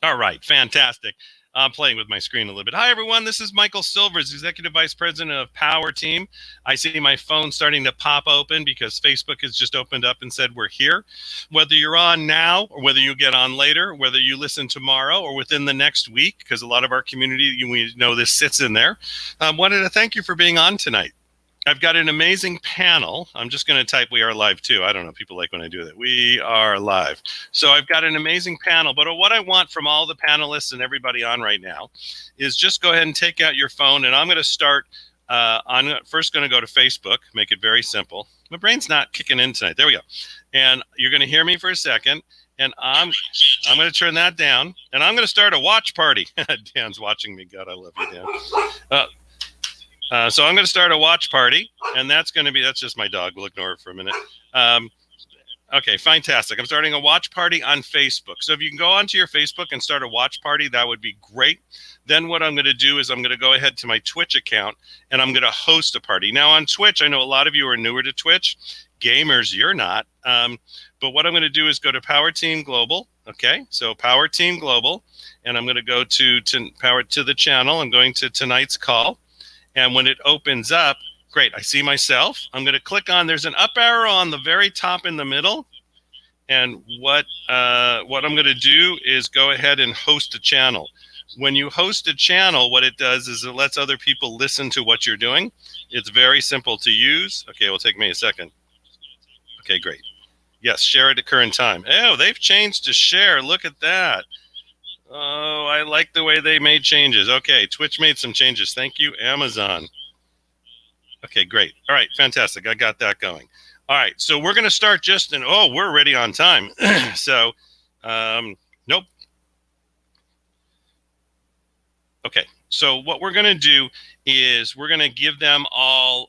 All right, fantastic. I'm playing with my screen a little bit. Hi, everyone. This is Michael Silvers, Executive Vice President of Power Team. I see my phone starting to pop open because Facebook has just opened up and said we're here. Whether you're on now or whether you get on later, whether you listen tomorrow or within the next week, because a lot of our community, we know this sits in there, wanted to thank you for being on tonight. I've got an amazing panel. I'm just going to type "we are live" too. I don't know. People like when I do that. We are live. So I've got an amazing panel. But what I want from all the panelists and everybody on right now is just go ahead and take out your phone. And I'm going to start. I'm first going to go to Facebook. Make it very simple. My brain's not kicking in tonight. There we go. And you're going to hear me for a second. And I'm going to turn that down. And I'm going to start a watch party. Dan's watching me. God, I love you, Dan. So I'm going to start a watch party, and that's just my dog. We'll ignore it for a minute. Okay, fantastic. I'm starting a watch party on Facebook. So if you can go onto your Facebook and start a watch party, that would be great. Then what I'm going to do is I'm going to go ahead to my Twitch account, and I'm going to host a party. Now on Twitch, I know a lot of you are newer to Twitch. Gamers, you're not. But what I'm going to do is go to Power Team Global. Okay, so Power Team Global, and I'm going to go to Power to the channel. I'm going to tonight's call. And when it opens up, great, I see myself. I'm going to click on, there's an up arrow on the very top in the middle. And what I'm going to do is go ahead and host a channel. When you host a channel, what it does is it lets other people listen to what you're doing. It's very simple to use. Okay, it'll take me a second. Okay, great. Yes, share at the current time. Oh, they've changed to share. Look at that. Oh, I like the way they made changes. Okay, Twitch made some changes. Thank you, Amazon. Okay, great. All right, fantastic. I got that going. All right, so we're going to start we're already on time. So, nope. Okay, so what we're going to do is we're going to give them all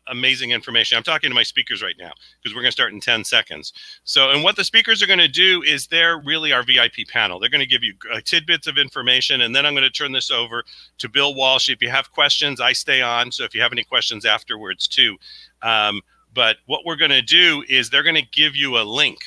amazing information. I'm talking to my speakers right now because we're going to start in 10 seconds. So, and what the speakers are going to do is they're really our VIP panel. They're going to give you tidbits of information, and then I'm going to turn this over to Bill Walsh. If you have questions, I stay on. So if you have any questions afterwards too. But what we're going to do is they're going to give you a link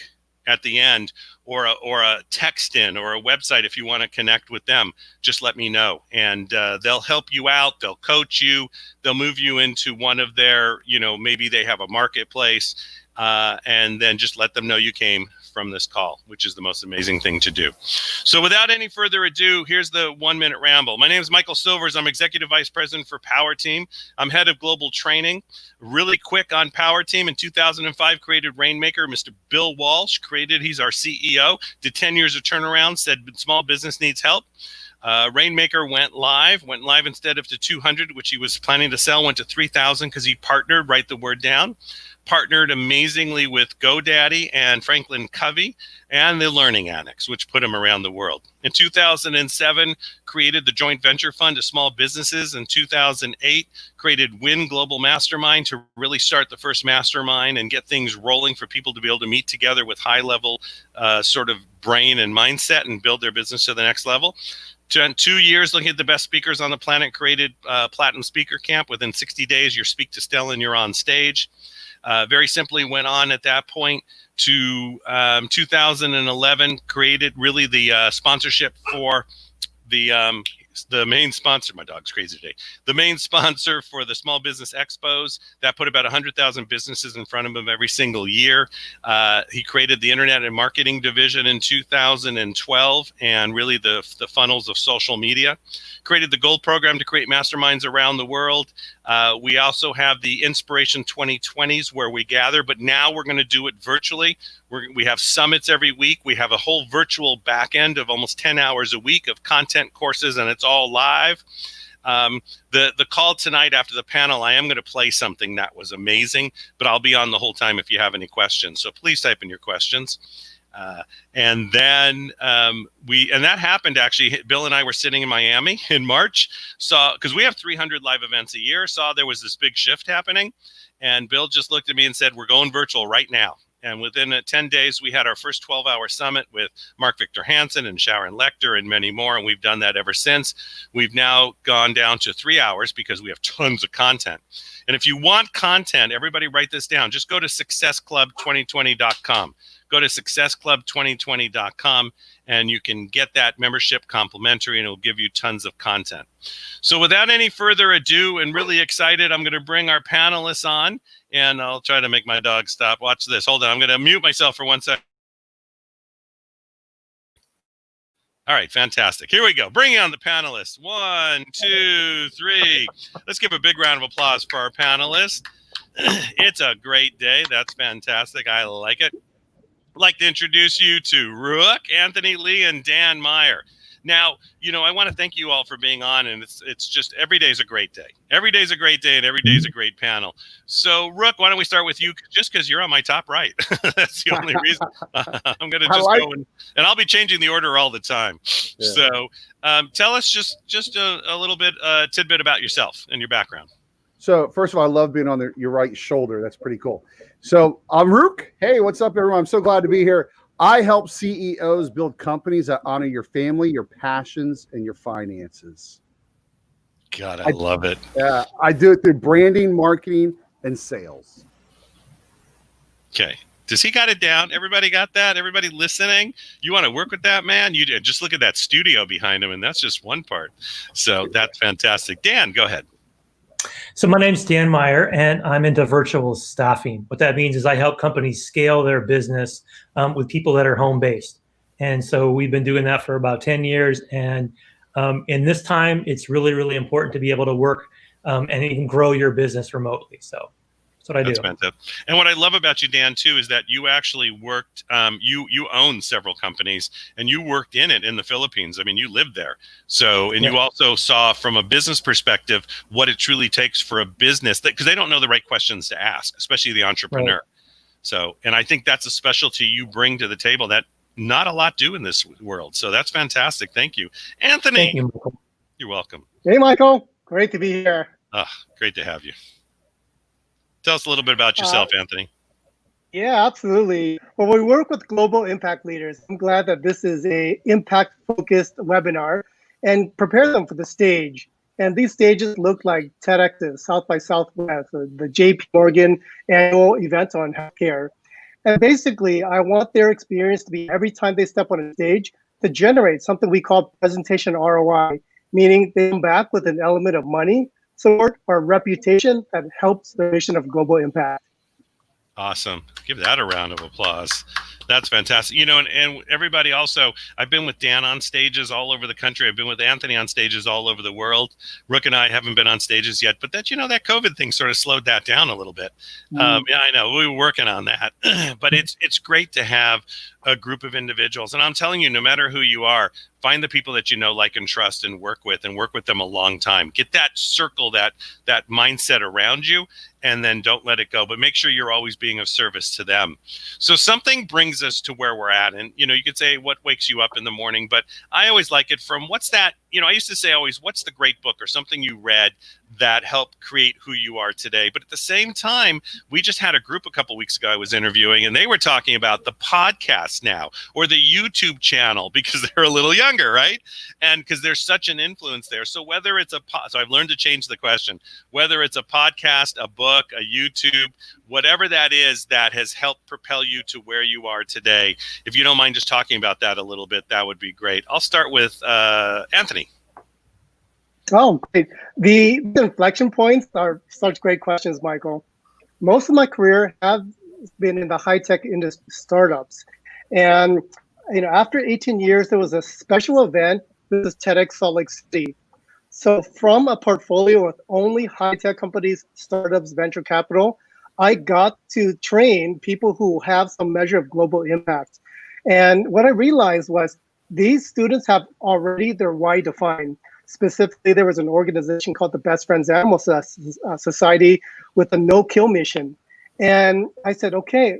at the end or a text in or a website. If you want to connect with them, just let me know. And they'll help you out. They'll coach you. They'll move you into one of their, maybe they have a marketplace, and then just let them know you came from this call, which is the most amazing thing to do. So without any further ado, here's the 1-minute ramble. My name is Michael Silvers. I'm Executive Vice President for Power Team. I'm head of global training. Really quick on Power Team, in 2005 created Rainmaker. Mr. Bill Walsh he's our CEO, did 10 years of turnaround, said small business needs help. Rainmaker went live instead of to 200, which he was planning to sell, went to 3,000 because he partnered, write the word down, partnered amazingly with GoDaddy and Franklin Covey and the Learning Annex, which put him around the world. In 2007, created the Joint Venture Fund to small businesses. In 2008, created Win Global Mastermind to really start the first mastermind and get things rolling for people to be able to meet together with high-level sort of brain and mindset and build their business to the next level. 2 years looking at the best speakers on the planet, created Platinum Speaker Camp. Within 60 days, you speak to Stella and you're on stage. Very simply went on at that point to 2011, created really the sponsorship for the main sponsor. My dog's crazy today. The main sponsor for the Small Business Expos that put about 100,000 businesses in front of him every single year. He created the Internet and Marketing Division in 2012 and really the funnels of social media. Created the Gold Program to create masterminds around the world. We also have the Inspiration 2020s where we gather, but now we're going to do it virtually. We have summits every week. We have a whole virtual back end of almost 10 hours a week of content courses, and it's all live. The call tonight after the panel, I am going to play something that was amazing, but I'll be on the whole time if you have any questions. So please type in your questions. And then and that happened actually. Bill and I were sitting in Miami in March, because we have 300 live events a year, saw there was this big shift happening. And Bill just looked at me and said, "We're going virtual right now." And within 10 days, we had our first 12-hour summit with Mark Victor Hansen and Sharon Lechter and many more. And we've done that ever since. We've now gone down to 3 hours because we have tons of content. And if you want content, everybody write this down. Just go to successclub2020.com. Go to successclub2020.com and you can get that membership complimentary and it'll give you tons of content. So without any further ado, and really excited, I'm going to bring our panelists on, and I'll try to make my dog stop. Watch this. Hold on. I'm going to mute myself for 1 second. All right, fantastic. Here we go. Bring on the panelists. 1, 2, 3. Let's give a big round of applause for our panelists. It's a great day. That's fantastic. I like it. I'd like to introduce you to Rook, Anthony Lee, and Dan Meyer. Now, I want to thank you all for being on, and it's just every day is a great day. Every day is a great day, and every day is a great panel. So, Rook, why don't we start with you, just because you're on my top right. That's the only reason. I'm going to just go, and I'll be changing the order all the time. Yeah. So, tell us just a little bit, tidbit about yourself and your background. So, first of all, I love being on your right shoulder. That's pretty cool. So, I'm Rook. Hey, what's up, everyone? I'm so glad to be here. I help CEOs build companies that honor your family, your passions, and your finances. God, I love it. Yeah, I do it through branding, marketing, and sales. Okay. Does he got it down? Everybody got that? Everybody listening? You want to work with that man? You just look at that studio behind him, and that's just one part. So that's fantastic. Dan, go ahead. So my name's Dan Meyer, and I'm into virtual staffing. What that means is I help companies scale their business with people that are home-based. And so we've been doing that for about 10 years. And in this time, it's really, really important to be able to work and even grow your business remotely. So that's what I do. That's fantastic. And what I love about you, Dan, too, is that you actually worked, you own several companies, and you worked in the Philippines. I mean, you lived there. So, and you also saw from a business perspective what it truly takes for a business, because they don't know the right questions to ask, especially the entrepreneur. Right. So, and I think that's a specialty you bring to the table that not a lot do in this world. So that's fantastic. Thank you. Anthony. Thank you, Michael. You're welcome. Hey, Michael. Great to be here. Great to have you. Tell us a little bit about yourself, Anthony. Yeah, absolutely. Well, we work with global impact leaders. I'm glad that this is a impact-focused webinar and prepare them for the stage. And these stages look like TEDx, South by Southwest, the JP Morgan annual event on healthcare. And basically, I want their experience to be every time they step on a stage to generate something we call presentation ROI, meaning they come back with an element of money, support, or reputation that helps the mission of global impact. Awesome. Give that a round of applause. That's fantastic. And everybody also, I've been with Dan on stages all over the country. I've been with Anthony on stages all over the world. Rook and I haven't been on stages yet, but that COVID thing sort of slowed that down a little bit. Yeah, I know we were working on that, but it's great to have a group of individuals. And I'm telling you, no matter who you are, find the people that you know, like, and trust, and work with them a long time. Get that circle, that mindset around you, and then don't let it go. But make sure you're always being of service to them. So something brings us to where we're at. And, you could say what wakes you up in the morning, but I always like it from what's that, I used to say always, what's the great book or something you read that helped create who you are today? But at the same time, we just had a group a couple weeks ago I was interviewing, and they were talking about the podcast now, or the YouTube channel, because they're a little younger, right? And because there's such an influence there. So whether it's so I've learned to change the question, whether it's a podcast, a book, a YouTube, whatever that is that has helped propel you to where you are today. If you don't mind just talking about that a little bit, that would be great. I'll start with Anthony. Oh, great. The inflection points are such great questions, Michael. Most of my career have been in the high-tech industry startups. And after 18 years, there was a special event. This is TEDx Salt Lake City. So from a portfolio with only high-tech companies, startups, venture capital, I got to train people who have some measure of global impact. And what I realized was these students have already their why defined. Specifically, there was an organization called the Best Friends Animal Society with a no-kill mission. And I said, okay,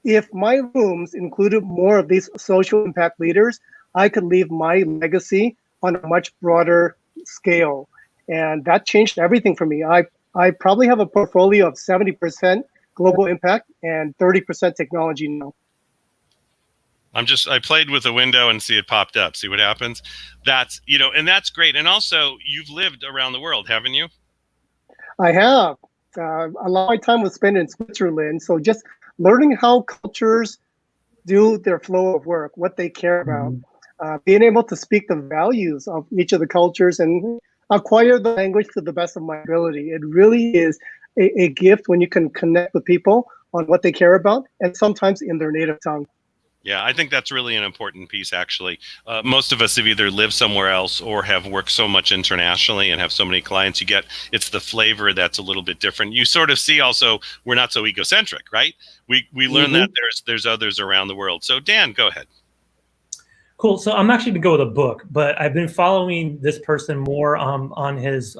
if my rooms included more of these social impact leaders, I could leave my legacy on a much broader scale. And that changed everything for me. I probably have a portfolio of 70% global impact, and 30% technology now. I played with a window and see it popped up. See what happens? That's, and that's great. And also you've lived around the world, haven't you? I have. A lot of my time was spent in Switzerland. So just learning how cultures do their flow of work, what they care about, being able to speak the values of each of the cultures and acquire the language to the best of my ability. It really is a gift when you can connect with people on what they care about, and sometimes in their native tongue. Yeah, I think that's really an important piece, actually. Most of us have either lived somewhere else or have worked so much internationally and have so many clients. It's the flavor that's a little bit different. You sort of see also, we're not so egocentric, right? We learn that there's others around the world. So Dan, go ahead. Cool. So I'm actually going to go with a book, but I've been following this person more on his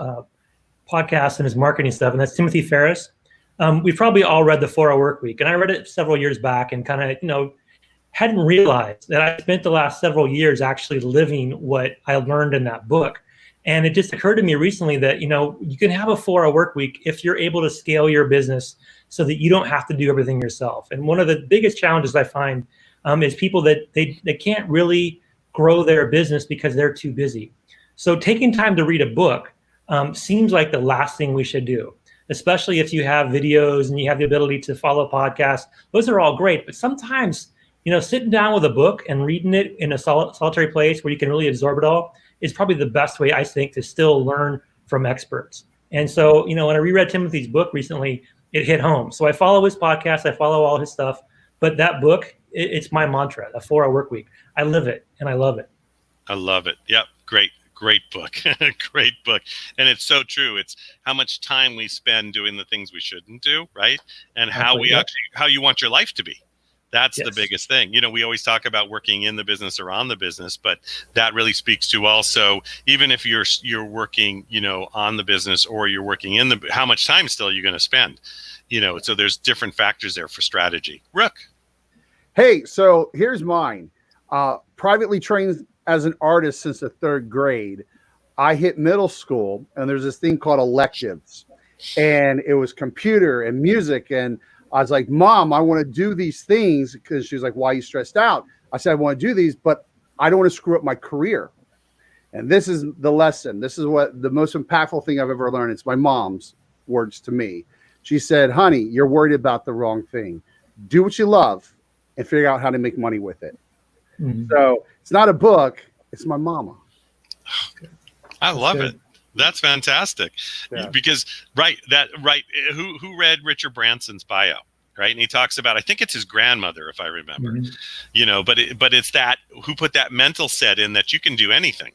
podcast and his marketing stuff, and that's Timothy Ferriss. We've probably all read The 4-Hour Workweek, and I read it several years back and kind of, hadn't realized that I spent the last several years actually living what I learned in that book. And it just occurred to me recently that, you can have a 4-hour workweek if you're able to scale your business so that you don't have to do everything yourself. And one of the biggest challenges I find is people that they can't really grow their business because they're too busy. So taking time to read a book seems like the last thing we should do, especially if you have videos and you have the ability to follow podcasts. Those are all great, but sometimes sitting down with a book and reading it in a solitary place where you can really absorb it all is probably the best way, I think, to still learn from experts. And so, when I reread Timothy's book recently, it hit home. So I follow his podcast, I follow all his stuff, but that book, it's my mantra, The 4-Hour Workweek. I live it and I love it. I love it. Yep. Great book. Great book. And it's so true. It's how much time we spend doing the things we shouldn't do, right? And how you want your life to be. That's the biggest thing. We always talk about working in the business or on the business, but that really speaks to also, even if you're working, on the business or you're working in how much time still you're going to spend, so there's different factors there for strategy. Rook. Hey, so here's mine. Privately trained as an artist since the 3rd grade. I hit middle school and there's this thing called electives, and it was computer and music, and I was like, Mom, I want to do these things, because she was like, why are you stressed out? I said, I want to do these, but I don't want to screw up my career. And this is the lesson. This is what the most impactful thing I've ever learned. It's my mom's words to me. She said, honey, you're worried about the wrong thing. Do what you love and figure out how to make money with it. Mm-hmm. So it's not a book. It's my mama. I love it. That's fantastic. Yeah. Because who read Richard Branson's bio, right? And he talks about, I think it's his grandmother, if I remember, but it's that, who put that mental set in that you can do anything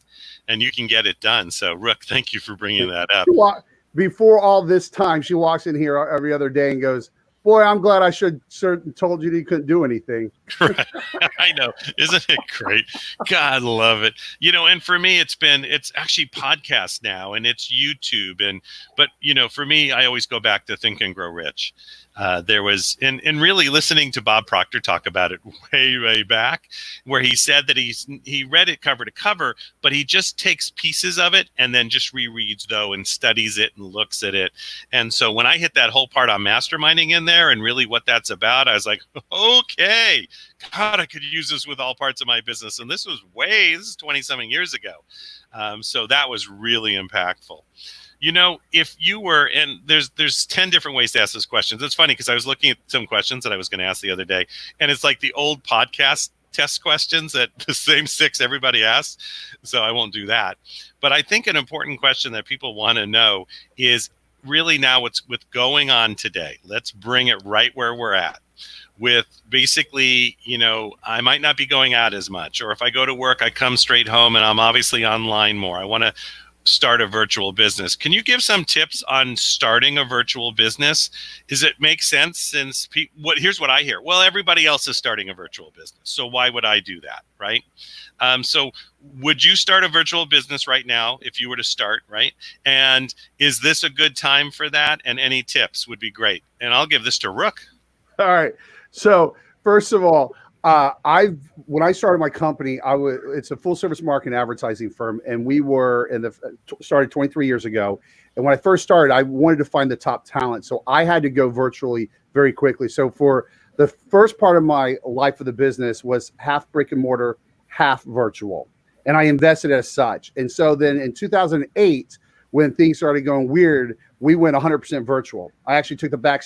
and you can get it done. So Rook, thank you for bringing that up. Before all this time, she walks in here every other day and goes, boy, I'm glad I should told you that you couldn't do anything. Right. I know. Isn't it great? God, love it. And for me, it's actually podcasts now, and it's YouTube. But for me, I always go back to Think and Grow Rich. There was, and really listening to Bob Proctor talk about it way back, where he said that he read it cover to cover, but he just takes pieces of it and then just rereads and studies it and looks at it. And so when I hit that whole part on masterminding in there and really what that's about, I was like, okay, God, I could use this with all parts of my business. And this is 20-something years ago. So that was really impactful. If you were, and there's 10 different ways to ask this question. It's funny because I was looking at some questions that I was going to ask the other day, and it's like the old podcast test questions that the same 6 everybody asks. So I won't do that. But I think an important question that people want to know is really now what's going on today. Let's bring it right where we're at. With basically, I might not be going out as much, or if I go to work, I come straight home and I'm obviously online more. I want to start a virtual business. Can you give some tips on starting a virtual business? Does it make sense since here's what I hear. Well, everybody else is starting a virtual business, so why would I do that, right? So would you start a virtual business right now if you were to start, right? And is this a good time for that? And any tips would be great. And I'll give this to Rook. All right. So first of all, when I started my company, it's a full service marketing advertising firm, and we were started 23 years ago. And when I first started, I wanted to find the top talent. So I had to go virtually very quickly. So for the first part of my life of the business was half brick and mortar, half virtual. And I invested as such. And so then in 2008, when things started going weird, we went 100% virtual. I actually took the back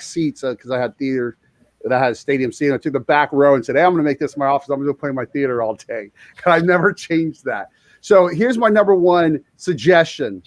seats because I had theater that had a stadium seat. I took the back row and said, hey, I'm going to make this my office. I'm going to play my theater all day. And I've never changed that. So here's my number one suggestion.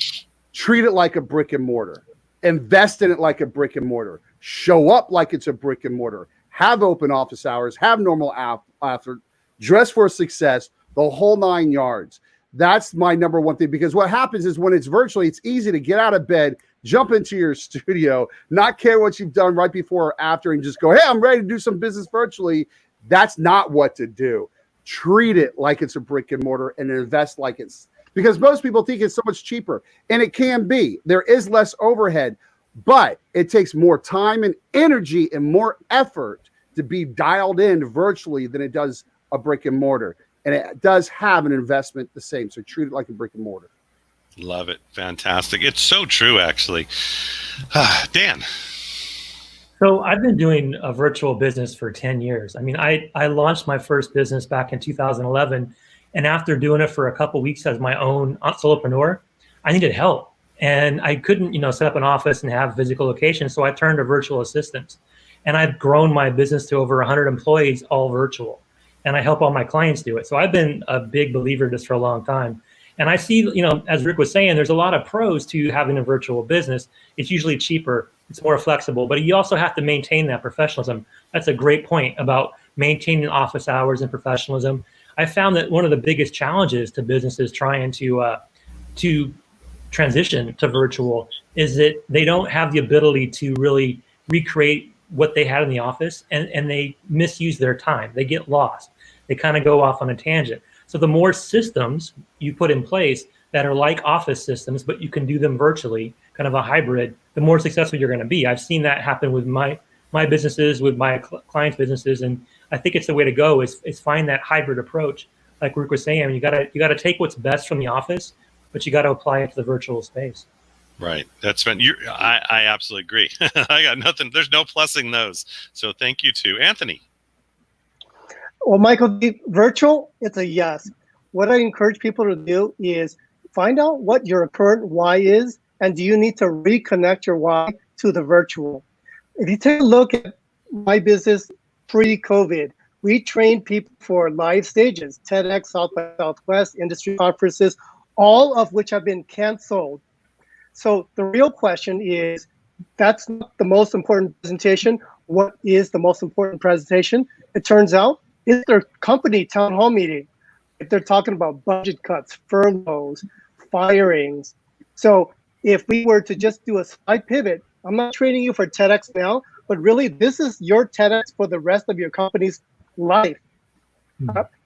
Treat it like a brick and mortar. Invest in it like a brick and mortar. Show up like it's a brick and mortar. Have open office hours. Have normal after. Dress for success. The whole 9 yards. That's my number one thing, because what happens is when it's virtually, it's easy to get out of bed, jump into your studio, not care what you've done right before or after, and just go, hey, I'm ready to do some business virtually. That's not what to do. Treat it like it's a brick and mortar and invest like it's, because most people think it's so much cheaper, and it can be. There is less overhead, but it takes more time and energy and more effort to be dialed in virtually than it does a brick and mortar. And it does have an investment the same. So treat it like a brick and mortar. Love it. Fantastic. It's so true, actually. Dan. So I've been doing a virtual business for 10 years. I mean, I launched my first business back in 2011. And after doing it for a couple of weeks as my own solopreneur, I needed help. And I couldn't, set up an office and have physical locations. So I turned to virtual assistants. And I've grown my business to over 100 employees, all virtual. And I help all my clients do it. So I've been a big believer in this for a long time. And I see, as Rick was saying, there's a lot of pros to having a virtual business. It's usually cheaper, it's more flexible, but you also have to maintain that professionalism. That's a great point about maintaining office hours and professionalism. I found that one of the biggest challenges to businesses trying to transition to virtual is that they don't have the ability to really recreate what they had in the office, and they misuse their time. They get lost. They kind of go off on a tangent. So the more systems you put in place that are like office systems, but you can do them virtually, kind of a hybrid, the more successful you're going to be. I've seen that happen with my businesses, with my clients' businesses, and I think it's the way to go is find that hybrid approach. Like Rick was saying, you gotta take what's best from the office, but you got to apply it to the virtual space. Right. That's been I absolutely agree. I got nothing. There's no plussing those. So thank you to Anthony. Well, Michael, the virtual, it's a yes. What I encourage people to do is find out what your current why is, and do you need to reconnect your why to the virtual. If you take a look at my business pre-COVID, we trained people for live stages, TEDx, South by Southwest, industry conferences, all of which have been canceled. So the real question is, that's not the most important presentation. What is the most important presentation? It turns out it's their company town hall meeting. If they're talking about budget cuts, furloughs, firings. So if we were to just do a slight pivot, I'm not training you for TEDx now, but really this is your TEDx for the rest of your company's life.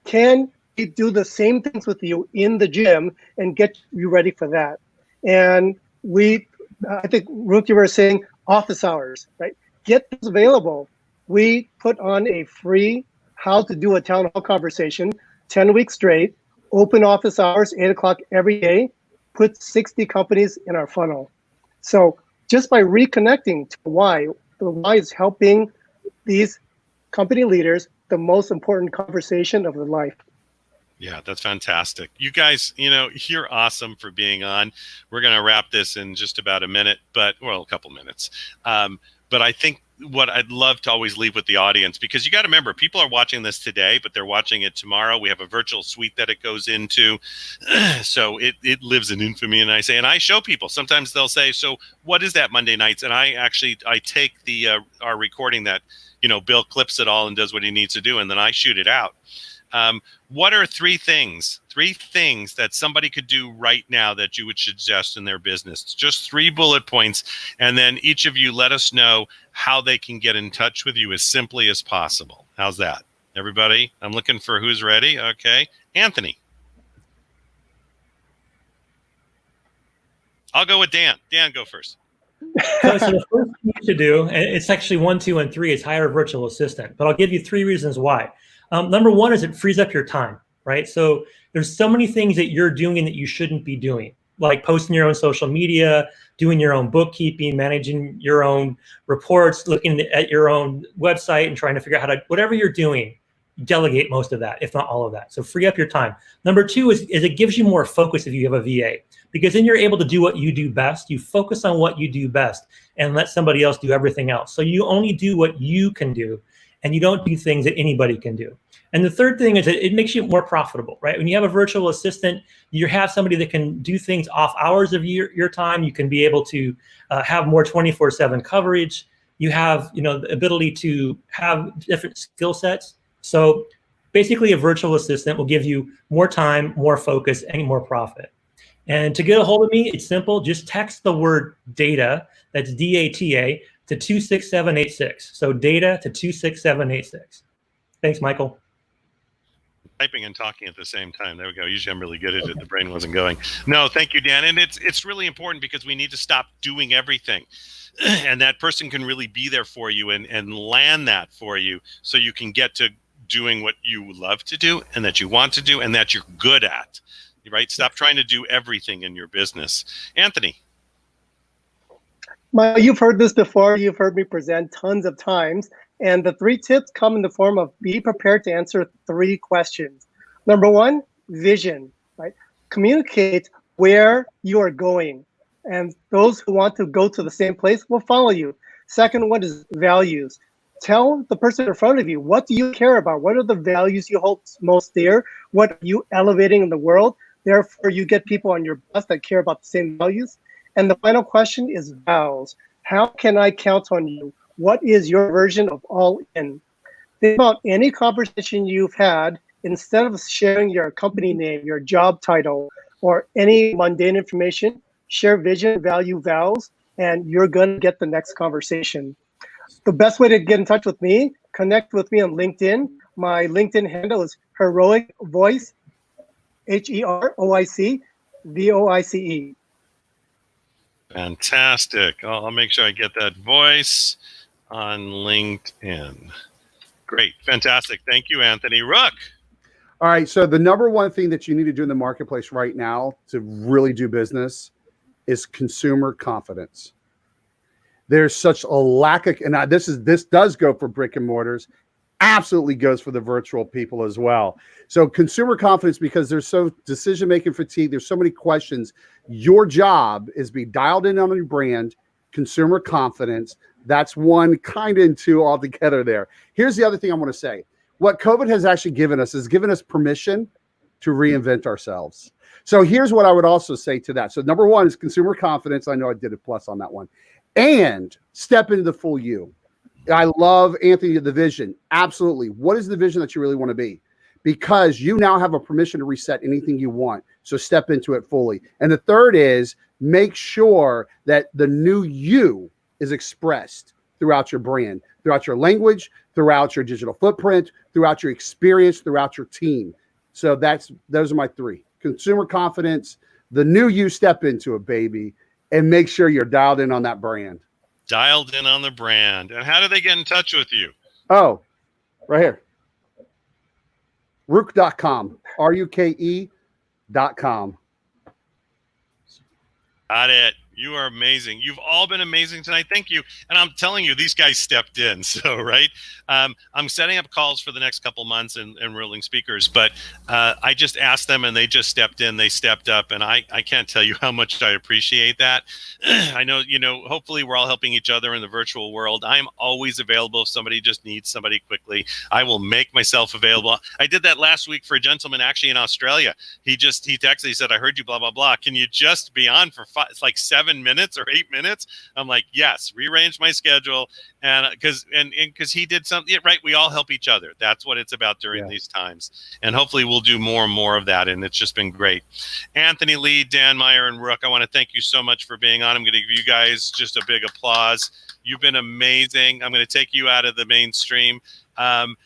Can we do the same things with you in the gym and get you ready for that? And I think Ruth, you were saying office hours, right? Get those available. We put on a free how to do a town hall conversation, 10 weeks straight, open office hours, 8 o'clock every day, put 60 companies in our funnel. So just by reconnecting to why, the why is helping these company leaders, the most important conversation of their life. Yeah, that's fantastic. You guys, you're awesome for being on. We're going to wrap this in just about a minute, a couple minutes. But I think what I'd love to always leave with the audience, because you got to remember, people are watching this today, but they're watching it tomorrow. We have a virtual suite that it goes into. So it lives in infamy. And I show people, sometimes they'll say, so what is that Monday nights? And I take our recording that, Bill clips it all and does what he needs to do. And then I shoot it out. What are three things that somebody could do right now that you would suggest in their business? Just 3 bullet points. And then each of you let us know how they can get in touch with you as simply as possible. How's that? Everybody? I'm looking for who's ready. Okay. Anthony. I'll go with Dan. Dan, go first. So the first thing you should do, and it's actually 1, 2, and 3, is hire a virtual assistant. But I'll give you 3 reasons why. Number 1 is it frees up your time, right? So there's so many things that you're doing that you shouldn't be doing. like posting your own social media, doing your own bookkeeping, managing your own reports, looking at your own website and trying to figure out how to, whatever you're doing, delegate most of that, if not all of that. So free up your time. Number two is it gives you more focus if you have a VA, because then you're able to do what you do best. You focus on what you do best and let somebody else do everything else. So you only do what you can do, and you don't do things that anybody can do. And the third thing is that it makes you more profitable, right? When you have a virtual assistant, you have somebody that can do things off hours of your time. You can be able to have more 24/7 coverage. You have, the ability to have different skill sets. So basically a virtual assistant will give you more time, more focus, and more profit. And to get a hold of me, it's simple. Just text the word data, that's DATA, to 26786. So data to 26786. Thanks, Michael. Typing and talking at the same time. There we go. Usually I'm really good at it. The brain wasn't going. No, thank you, Dan. And it's really important because we need to stop doing everything. And that person can really be there for you and land that for you so you can get to doing what you love to do and that you want to do and that you're good at. Right? Stop trying to do everything in your business. Anthony. You've heard this before. You've heard me present tons of times. And the 3 tips come in the form of be prepared to answer 3 questions. Number 1, vision, right? Communicate where you are going. And those who want to go to the same place will follow you. Second one is values. Tell the person in front of you, what do you care about? What are the values you hold most dear? What are you elevating in the world? Therefore, you get people on your bus that care about the same values. And the final question is vows. How can I count on you? What is your version of all in? Think about any conversation you've had. Instead of sharing your company name, your job title, or any mundane information, share vision, value, vows, and you're going to get the next conversation. The best way to get in touch with me, connect with me on LinkedIn. My LinkedIn handle is Heroic Voice, HEROIC VOICE. Fantastic. I'll make sure I get that voice on LinkedIn. Great. Fantastic. Thank you, Anthony. Rook. All right. So the number one thing that you need to do in the marketplace right now to really do business is consumer confidence. There's such a lack of, and this does go for brick and mortars, absolutely goes for the virtual people as well. So consumer confidence, because there's so decision-making fatigue, there's so many questions. Your job is be dialed in on your brand, consumer confidence. That's one kind of and two all together there. Here's the other thing I want to say. What COVID has actually given us is given us permission to reinvent ourselves. So here's what I would also say to that. So number one is consumer confidence. I know I did a plus on that one. And step into the full you. I love, Anthony, the vision. Absolutely. What is the vision that you really want to be? Because you now have a permission to reset anything you want. So step into it fully. And the third is make sure that the new you is expressed throughout your brand, throughout your language, throughout your digital footprint, throughout your experience, throughout your team. So those are my 3. Consumer confidence, the new you, step into it, baby, and make sure you're dialed in on that brand. Dialed in on the brand. And how do they get in touch with you? Oh, right here. Ruke.com, RUKE.com. Got it. You are amazing. You've all been amazing tonight. Thank you. And I'm telling you, these guys stepped in. So, right. I'm setting up calls for the next couple months and enrolling speakers, but I just asked them and they just stepped in. They stepped up. And I can't tell you how much I appreciate that. I know, hopefully we're all helping each other in the virtual world. I'm always available if somebody just needs somebody quickly. I will make myself available. I did that last week for a gentleman actually in Australia. He texted, he said, I heard you, blah, blah, blah. Can you just be on for 7 minutes or 8 minutes? I'm like, yes, rearrange my schedule. And because he did something right. We all help each other. That's what it's about during these times. And hopefully we'll do more and more of that. And it's just been great. Anthony Lee, Dan Meyer, and Rook, I want to thank you so much for being on. I'm going to give you guys just a big applause. You've been amazing. I'm going to take you out of the mainstream. And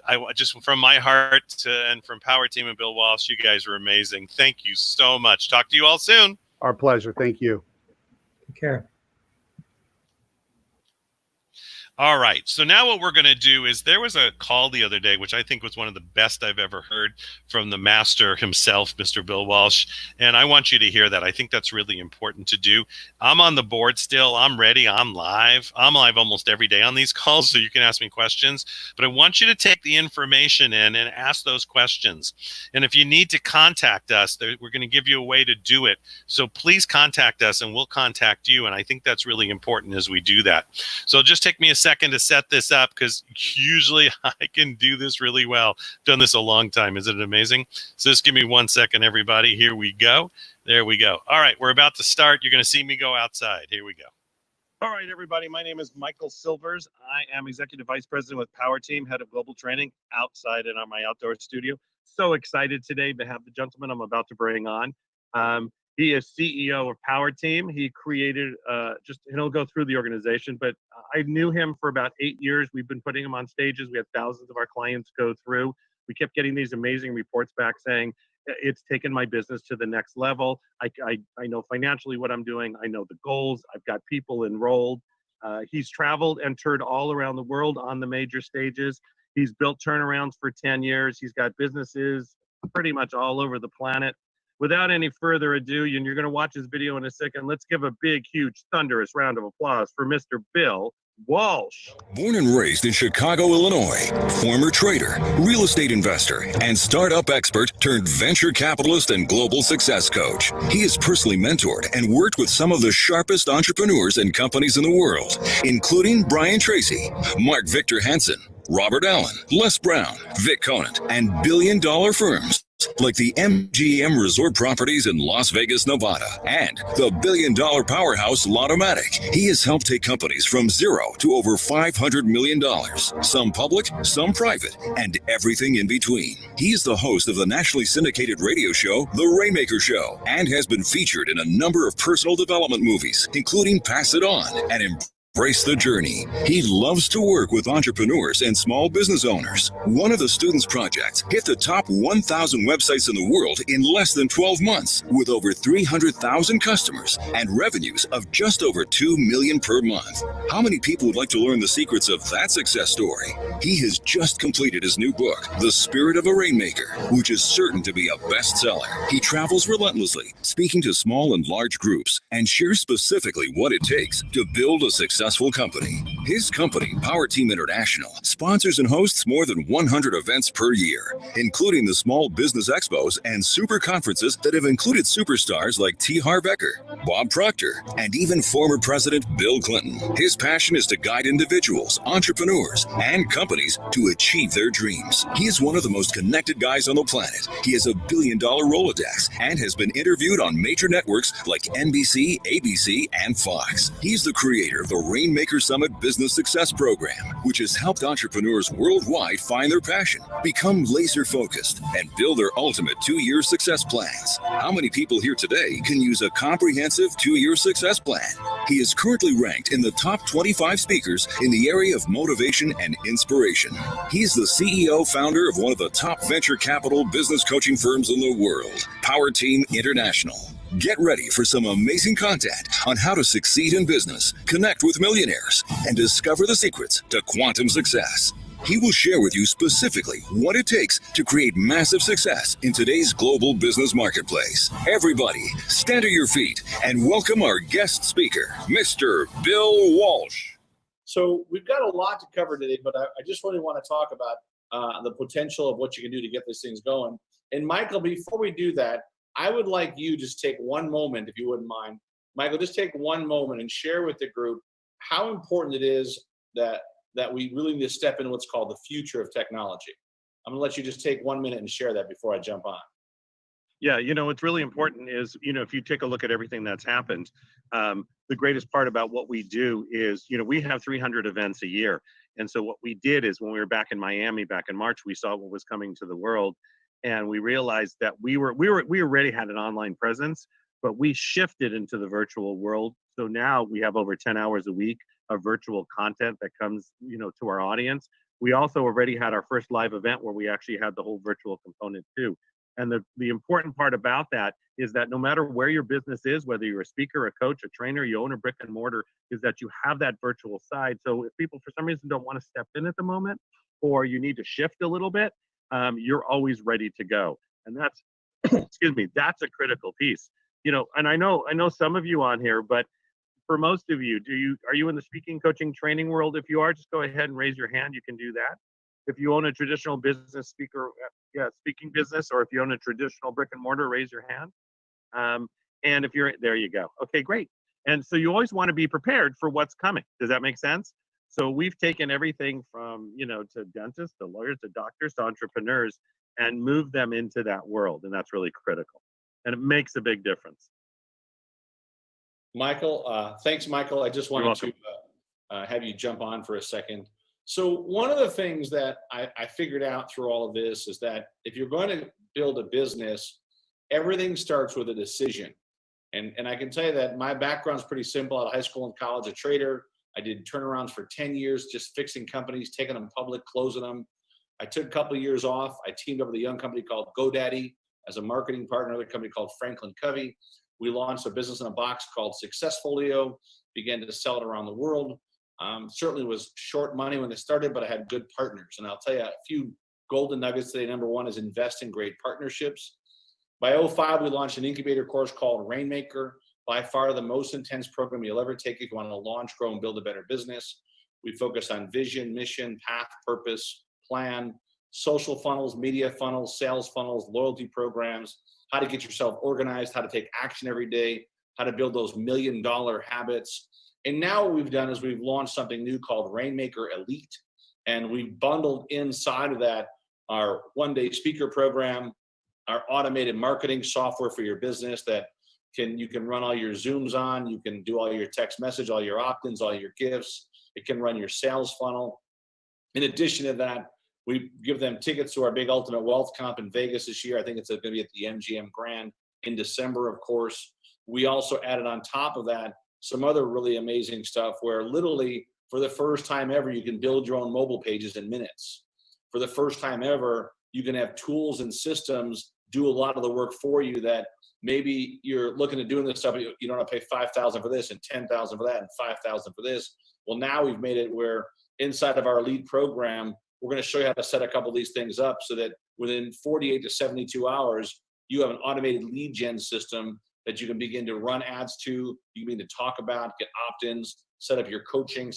I just, from my heart and from Power Team and Bill Walsh, you guys are amazing. Thank you so much. Talk to you all soon. Our pleasure. Thank you. Take care. All right. So now what we're going to do is there was a call the other day, which I think was one of the best I've ever heard from the master himself, Mr. Bill Walsh. And I want you to hear that. I think that's really important to do. I'm on the board still. I'm ready. I'm live. I'm live almost every day on these calls, so you can ask me questions. But I want you to take the information in and ask those questions. And if you need to contact us, we're going to give you a way to do it. So please contact us and we'll contact you. And I think that's really important as we do that. So just take me a second to set this up, because usually I can do this really well. Done this a long time. Isn't it amazing? So just give me 1 second, everybody. Here we go. There we go. All right, we're about to start. You're going to see me go outside. Here we go. All right, everybody. My name is Michael Silvers. I am Executive Vice President with Power Team, Head of Global Training outside in my outdoor studio. So excited today to have the gentleman I'm about to bring on. He is CEO of Power Team. He created, and he'll go through the organization, but I knew him for about 8 years. We've been putting him on stages. We had thousands of our clients go through. We kept getting these amazing reports back saying, it's taken my business to the next level. I know financially what I'm doing. I know the goals. I've got people enrolled. He's traveled and toured all around the world on the major stages. He's built turnarounds for 10 years. He's got businesses pretty much all over the planet. Without any further ado, and you're going to watch this video in a second, let's give a big, huge, thunderous round of applause for Mr. Bill Walsh. Born and raised in Chicago, Illinois, former trader, real estate investor, and startup expert turned venture capitalist and global success coach. He has personally mentored and worked with some of the sharpest entrepreneurs and companies in the world, including Brian Tracy, Mark Victor Hansen, Robert Allen, Les Brown, Vic Conant, and billion-dollar firms like the MGM Resort Properties in Las Vegas, Nevada, and the billion-dollar powerhouse Lottomatic. He has helped take companies from zero to over $500 million, some public, some private, and everything in between. He is the host of the nationally syndicated radio show, The Rainmaker Show, and has been featured in a number of personal development movies, including Pass It On and Embrace the Journey. He loves to work with entrepreneurs and small business owners. One of the students' projects hit the top 1,000 websites in the world in less than 12 months, with over 300,000 customers and revenues of just over $2 million per month. How many people would like to learn the secrets of that success story? He has just completed his new book, The Spirit of a Rainmaker, which is certain to be a bestseller. He travels relentlessly, speaking to small and large groups, and shares specifically what it takes to build a successful company. His company, Power Team International, sponsors and hosts more than 100 events per year, including the Small Business Expos and super conferences that have included superstars like T. Harv Eker, Bob Proctor, and even former President Bill Clinton. His passion is to guide individuals, entrepreneurs, and companies to achieve their dreams. He is one of the most connected guys on the planet. He has a billion-dollar Rolodex and has been interviewed on major networks like NBC, ABC, and Fox. He's the creator of the Rainmaker Summit Business Success Program, which has helped entrepreneurs worldwide find their passion, become laser-focused, and build their ultimate 2-year success plans. How many people here today can use a comprehensive 2-year success plan? He is currently ranked in the top 25 speakers in the area of motivation and inspiration. He is the CEO founder of one of the top venture capital business coaching firms in the world, Power Team International. Get ready for some amazing content on how to succeed in business, connect with millionaires, and discover the secrets to quantum success. He will share with you specifically what it takes to create massive success in today's global business marketplace. Everybody, stand to your feet and welcome our guest speaker, Mr. Bill Walsh. So we've got a lot to cover today, but I just really want to talk about the potential of what you can do to get these things going. And Michael, before we do that, I would like you just take one moment, if you wouldn't mind. Michael, just take one moment and share with the group how important it is that we really need to step into what's called the future of technology. I'm going to let you just take 1 minute and share that before I jump on. Yeah, what's really important is, if you take a look at everything that's happened, the greatest part about what we do is, we have 300 events a year. And so what we did is when we were back in Miami back in March, we saw what was coming to the world. And we realized that we already had an online presence, but we shifted into the virtual world. So now we have over 10 hours a week of virtual content that comes, to our audience. We also already had our first live event where we actually had the whole virtual component too. And the important part about that is that no matter where your business is, whether you're a speaker, a coach, a trainer, you own a brick and mortar, is that you have that virtual side. So if people for some reason don't want to step in at the moment, or you need to shift a little bit, you're always ready to go. And that's, excuse me, that's a critical piece. You know, and I know some of you on here, but for most of you, are you in the speaking, coaching, training world? If you are, just go ahead and raise your hand. You can do that. If you own a traditional business speaking business, or if you own a traditional brick and mortar, raise your hand. And if you're, there you go. Okay, great. And so you always want to be prepared for what's coming. Does that make sense? So we've taken everything from, you know, to dentists, to lawyers, to doctors, to entrepreneurs, and moved them into that world. And that's really critical. And it makes a big difference. Michael, thanks, Michael. I just wanted to have you jump on for a second. So one of the things that I figured out through all of this is that if you're going to build a business, everything starts with a decision. And I can tell you that my background's pretty simple. Out of high school and college, a trader. I did turnarounds for 10 years, just fixing companies, taking them public, closing them. I took a couple of years off. I teamed up with a young company called GoDaddy as a marketing partner, another company called Franklin Covey. We launched a business in a box called Successfolio, began to sell it around the world. Certainly was short money when it started, but I had good partners. And I'll tell you a few golden nuggets today. Number one is invest in great partnerships. By 2005, we launched an incubator course called Rainmaker, by far the most intense program you'll ever take if you want to launch, grow, and build a better business. We focus on vision, mission, path, purpose, plan, social funnels, media funnels, sales funnels, loyalty programs, how to get yourself organized, how to take action every day, how to build those $1 million habits. And now what we've done is we've launched something new called Rainmaker Elite. And we've bundled inside of that our one-day speaker program, our automated marketing software for your business that you can run all your Zooms on, you can do all your text message, all your opt-ins, all your gifts. It can run your sales funnel. In addition to that, we give them tickets to our big Ultimate Wealth Comp in Vegas this year. I think it's going to be at the MGM Grand in December, of course. We also added on top of that some other really amazing stuff where literally for the first time ever, you can build your own mobile pages in minutes. For the first time ever, you can have tools and systems do a lot of the work for you that maybe you're looking at doing this stuff, you don't want to pay $5,000 for this and $10,000 for that and $5,000 for this. Well, now we've made it where inside of our lead program, we're going to show you how to set a couple of these things up so that within 48 to 72 hours, you have an automated lead gen system that you can begin to run ads to, you can begin to talk about, get opt-ins, set up your coaching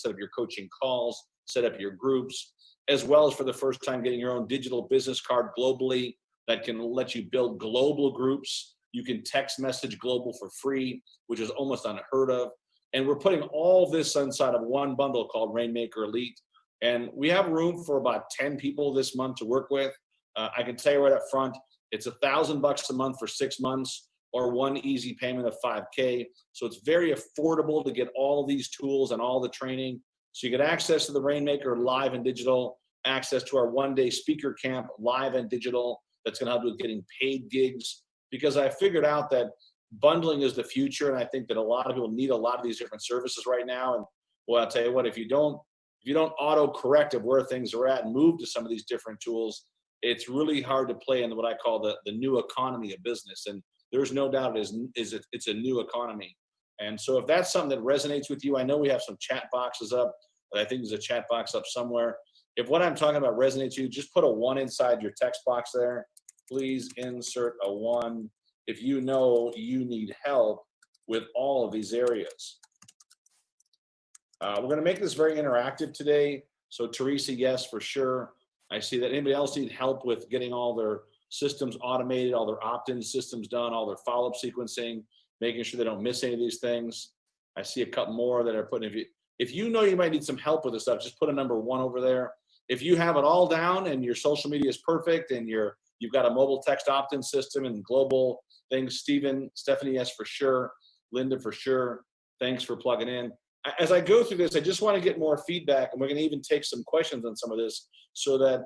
calls, set up your groups, as well as for the first time getting your own digital business card globally that can let you build global groups. You can text message global for free, which is almost unheard of. And we're putting all this inside of one bundle called Rainmaker Elite. And we have room for about 10 people this month to work with. I can tell you right up front, it's $1,000 a month for 6 months or one easy payment of $5K. So it's very affordable to get all these tools and all the training. So you get access to the Rainmaker live and digital, access to our one-day speaker camp live and digital that's going to help with getting paid gigs. Because I figured out that bundling is the future, and I think that a lot of people need a lot of these different services right now. And well, I'll tell you what, if you don't auto correct of where things are at and move to some of these different tools, it's really hard to play in what I call the new economy of business. And there's no doubt it's a new economy. And so if that's something that resonates with you, I know we have some chat boxes up, but I think there's a chat box up somewhere. If what I'm talking about resonates with you, just put a 1 inside your text box there. Please insert a 1 if you know you need help with all of these areas. We're going to make this very interactive today. So Teresa, yes, for sure. I see that. Anybody else need help with getting all their systems automated, all their opt-in systems done, all their follow-up sequencing, making sure they don't miss any of these things? I see a couple more that are putting, if you know you might need some help with this stuff, just put a number 1 over there. If you have it all down and your social media is perfect and you've got a mobile text opt-in system and global things, Stephanie, yes, for sure. Linda, for sure. Thanks for plugging in. As I go through this, I just want to get more feedback, and we're going to even take some questions on some of this so that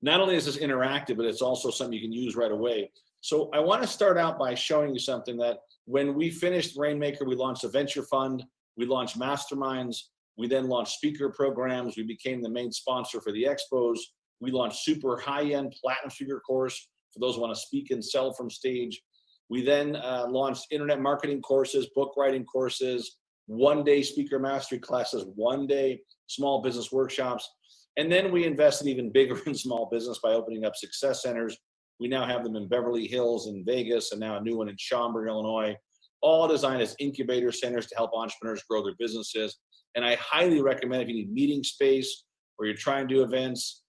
not only is this interactive, but it's also something you can use right away. So I want to start out by showing you something that when we finished Rainmaker, we launched a venture fund, we launched masterminds, we then launched speaker programs, we became the main sponsor for the expos, we launched super high-end platinum speaker course for those who want to speak and sell from stage. We then launched internet marketing courses, book writing courses, one-day speaker mastery classes, one-day small business workshops. And then we invested even bigger in small business by opening up success centers. We now have them in Beverly Hills and Vegas, and now a new one in Schaumburg, Illinois, all designed as incubator centers to help entrepreneurs grow their businesses. And I highly recommend, if you need meeting space or you're trying to do events,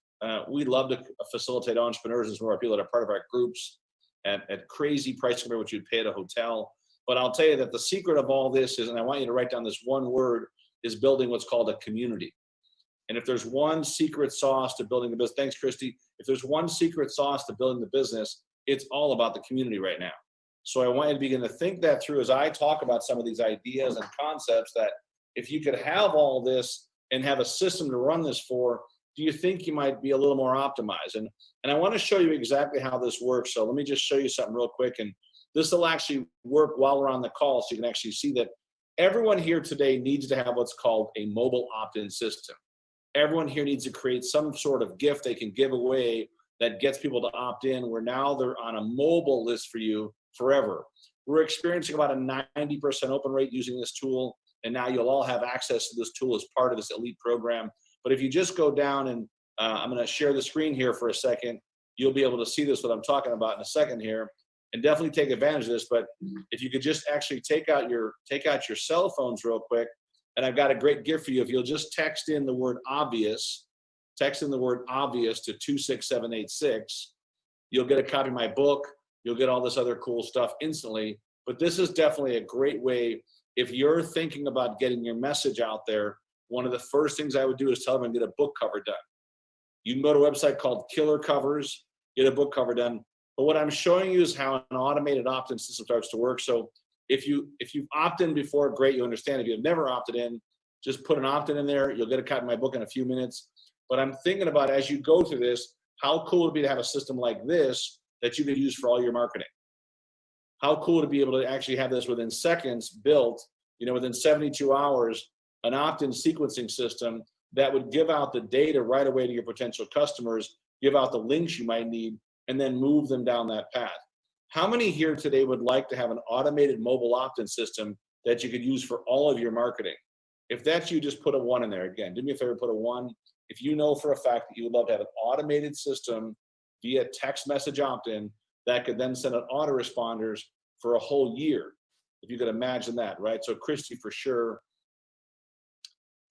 we love to facilitate entrepreneurs and some of our people that are part of our groups at crazy price compared to what you'd pay at a hotel. But I'll tell you that the secret of all this is, and I want you to write down this one word, is building what's called a community. And if there's one secret sauce to building the business, thanks, Christy. If there's one secret sauce to building the business, it's all about the community right now. So I want you to begin to think that through as I talk about some of these ideas and concepts, that if you could have all this and have a system to run this for, do you think you might be a little more optimized? And I want to show you exactly how this works. So let me just show you something real quick. And this will actually work while we're on the call, so you can actually see that everyone here today needs to have what's called a mobile opt-in system. Everyone here needs to create some sort of gift they can give away that gets people to opt in, where now they're on a mobile list for you forever. We're experiencing about a 90% open rate using this tool, and now you'll all have access to this tool as part of this elite program. But if you just go down, and I'm going to share the screen here for a second, you'll be able to see this, what I'm talking about in a second here, and definitely take advantage of this. But if you could just actually take out your cell phones real quick, and I've got a great gift for you. If you'll just text in the word obvious, to 26786, you'll get a copy of my book. You'll get all this other cool stuff instantly. But this is definitely a great way. If you're thinking about getting your message out there, one of the first things I would do is tell them to get a book cover done. You can go to a website called Killer Covers, get a book cover done. But what I'm showing you is how an automated opt-in system starts to work. So if you've opted in before, great, you understand. If you've never opted in, just put an opt-in in there. You'll get a copy of my book in a few minutes. But I'm thinking about, as you go through this, how cool it would be to have a system like this that you could use for all your marketing. How cool to be able to actually have this within seconds built, within 72 hours, an opt-in sequencing system that would give out the data right away to your potential customers, give out the links you might need, and then move them down that path. How many here today would like to have an automated mobile opt-in system that you could use for all of your marketing? If that's you, just put a 1 in there. Again, do me a favor, put a 1. If you know for a fact that you would love to have an automated system via text message opt-in that could then send out autoresponders for a whole year, if you could imagine that, right? So Christy, for sure.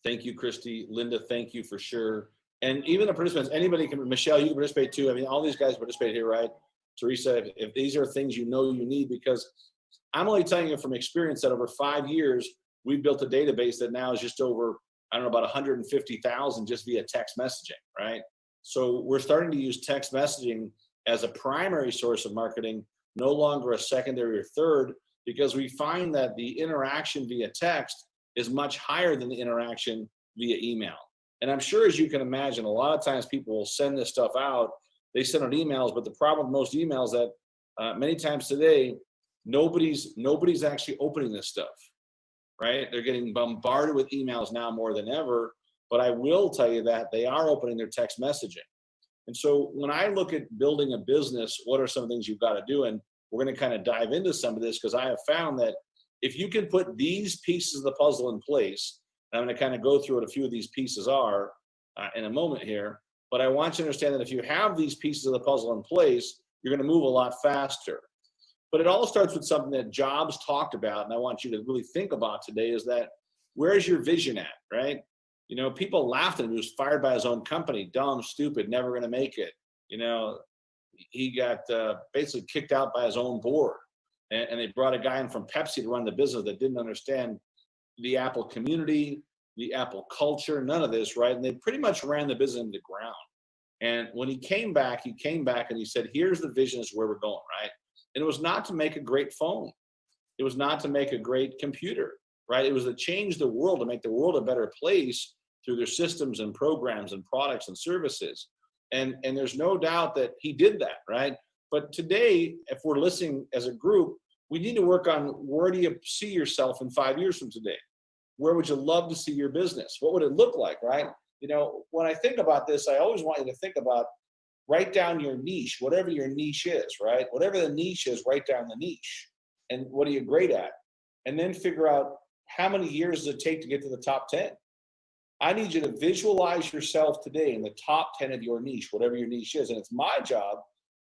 Thank you, Christy. Linda, thank you for sure. And even the participants, anybody can, Michelle, you can participate too. I mean, all these guys participate here, right? Teresa, if these are things you need, because I'm only telling you from experience that over 5 years, we've built a database that now is just over, about 150,000 just via text messaging, right? So we're starting to use text messaging as a primary source of marketing, no longer a secondary or third, because we find that the interaction via text is much higher than the interaction via email. And I'm sure, as you can imagine, a lot of times people will send this stuff out. They send out emails, but the problem with most emails that many times today, nobody's actually opening this stuff, right? They're getting bombarded with emails now more than ever, but I will tell you that they are opening their text messaging. And so when I look at building a business, what are some of the things you've got to do? And we're going to kind of dive into some of this, because I have found that if you can put these pieces of the puzzle in place, and I'm going to kind of go through what a few of these pieces are in a moment here, but I want you to understand that if you have these pieces of the puzzle in place, you're going to move a lot faster. But it all starts with something that Jobs talked about, and I want you to really think about today, is that where's your vision at, right? People laughed at him. He was fired by his own company. Dumb, stupid, never going to make it. He got basically kicked out by his own board. And they brought a guy in from Pepsi to run the business that didn't understand the Apple community, the Apple culture, none of this, right? And they pretty much ran the business into the ground. And when he came back and he said, here's the vision, is where we're going, right? And it was not to make a great phone. It was not to make a great computer, right? It was to change the world, to make the world a better place through their systems and programs and products and services. And there's no doubt that he did that, right? But today, if we're listening as a group, we need to work on, where do you see yourself in 5 years from today? Where would you love to see your business? What would it look like, right? When I think about this, I always want you to think about write down your niche, whatever your niche is, right? Whatever the niche is, write down the niche. And what are you great at? And then figure out how many years does it take to get to the top 10? I need you to visualize yourself today in the top 10 of your niche, whatever your niche is. And it's my job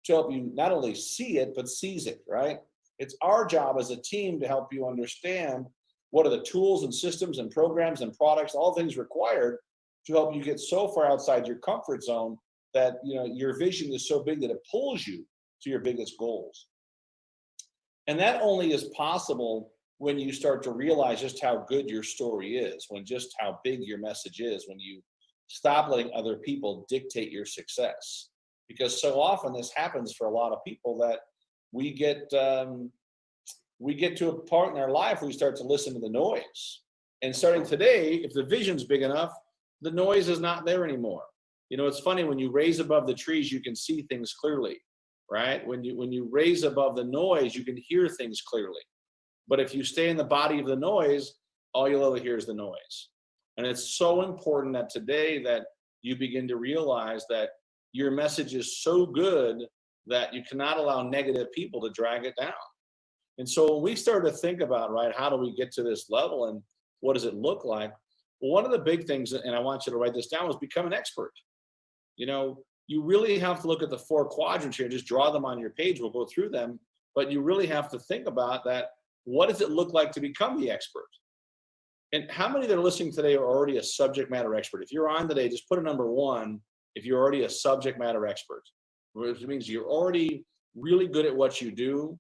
to help you not only see it, but seize it, right? It's our job as a team to help you understand what are the tools and systems and programs and products, all things required to help you get so far outside your comfort zone that your vision is so big that it pulls you to your biggest goals. And that only is possible when you start to realize just how good your story is, when just how big your message is, when you stop letting other people dictate your success. Because so often this happens for a lot of people that we get to a part in our life where we start to listen to the noise. And starting today, if the vision's big enough, the noise is not there anymore. It's funny, when you raise above the trees, you can see things clearly, right? When you raise above the noise, you can hear things clearly. But if you stay in the body of the noise, all you'll ever hear is the noise. And it's so important that today that you begin to realize that your message is so good that you cannot allow negative people to drag it down. And so when we start to think about, right, how do we get to this level and what does it look like? Well, one of the big things, and I want you to write this down, is become an expert. You really have to look at the 4 quadrants here, just draw them on your page. We'll go through them, but you really have to think about that. What does it look like to become the expert? And how many that are listening today are already a subject matter expert? If you're on today, just put a number 1 if you're already a subject matter expert, which means you're already really good at what you do.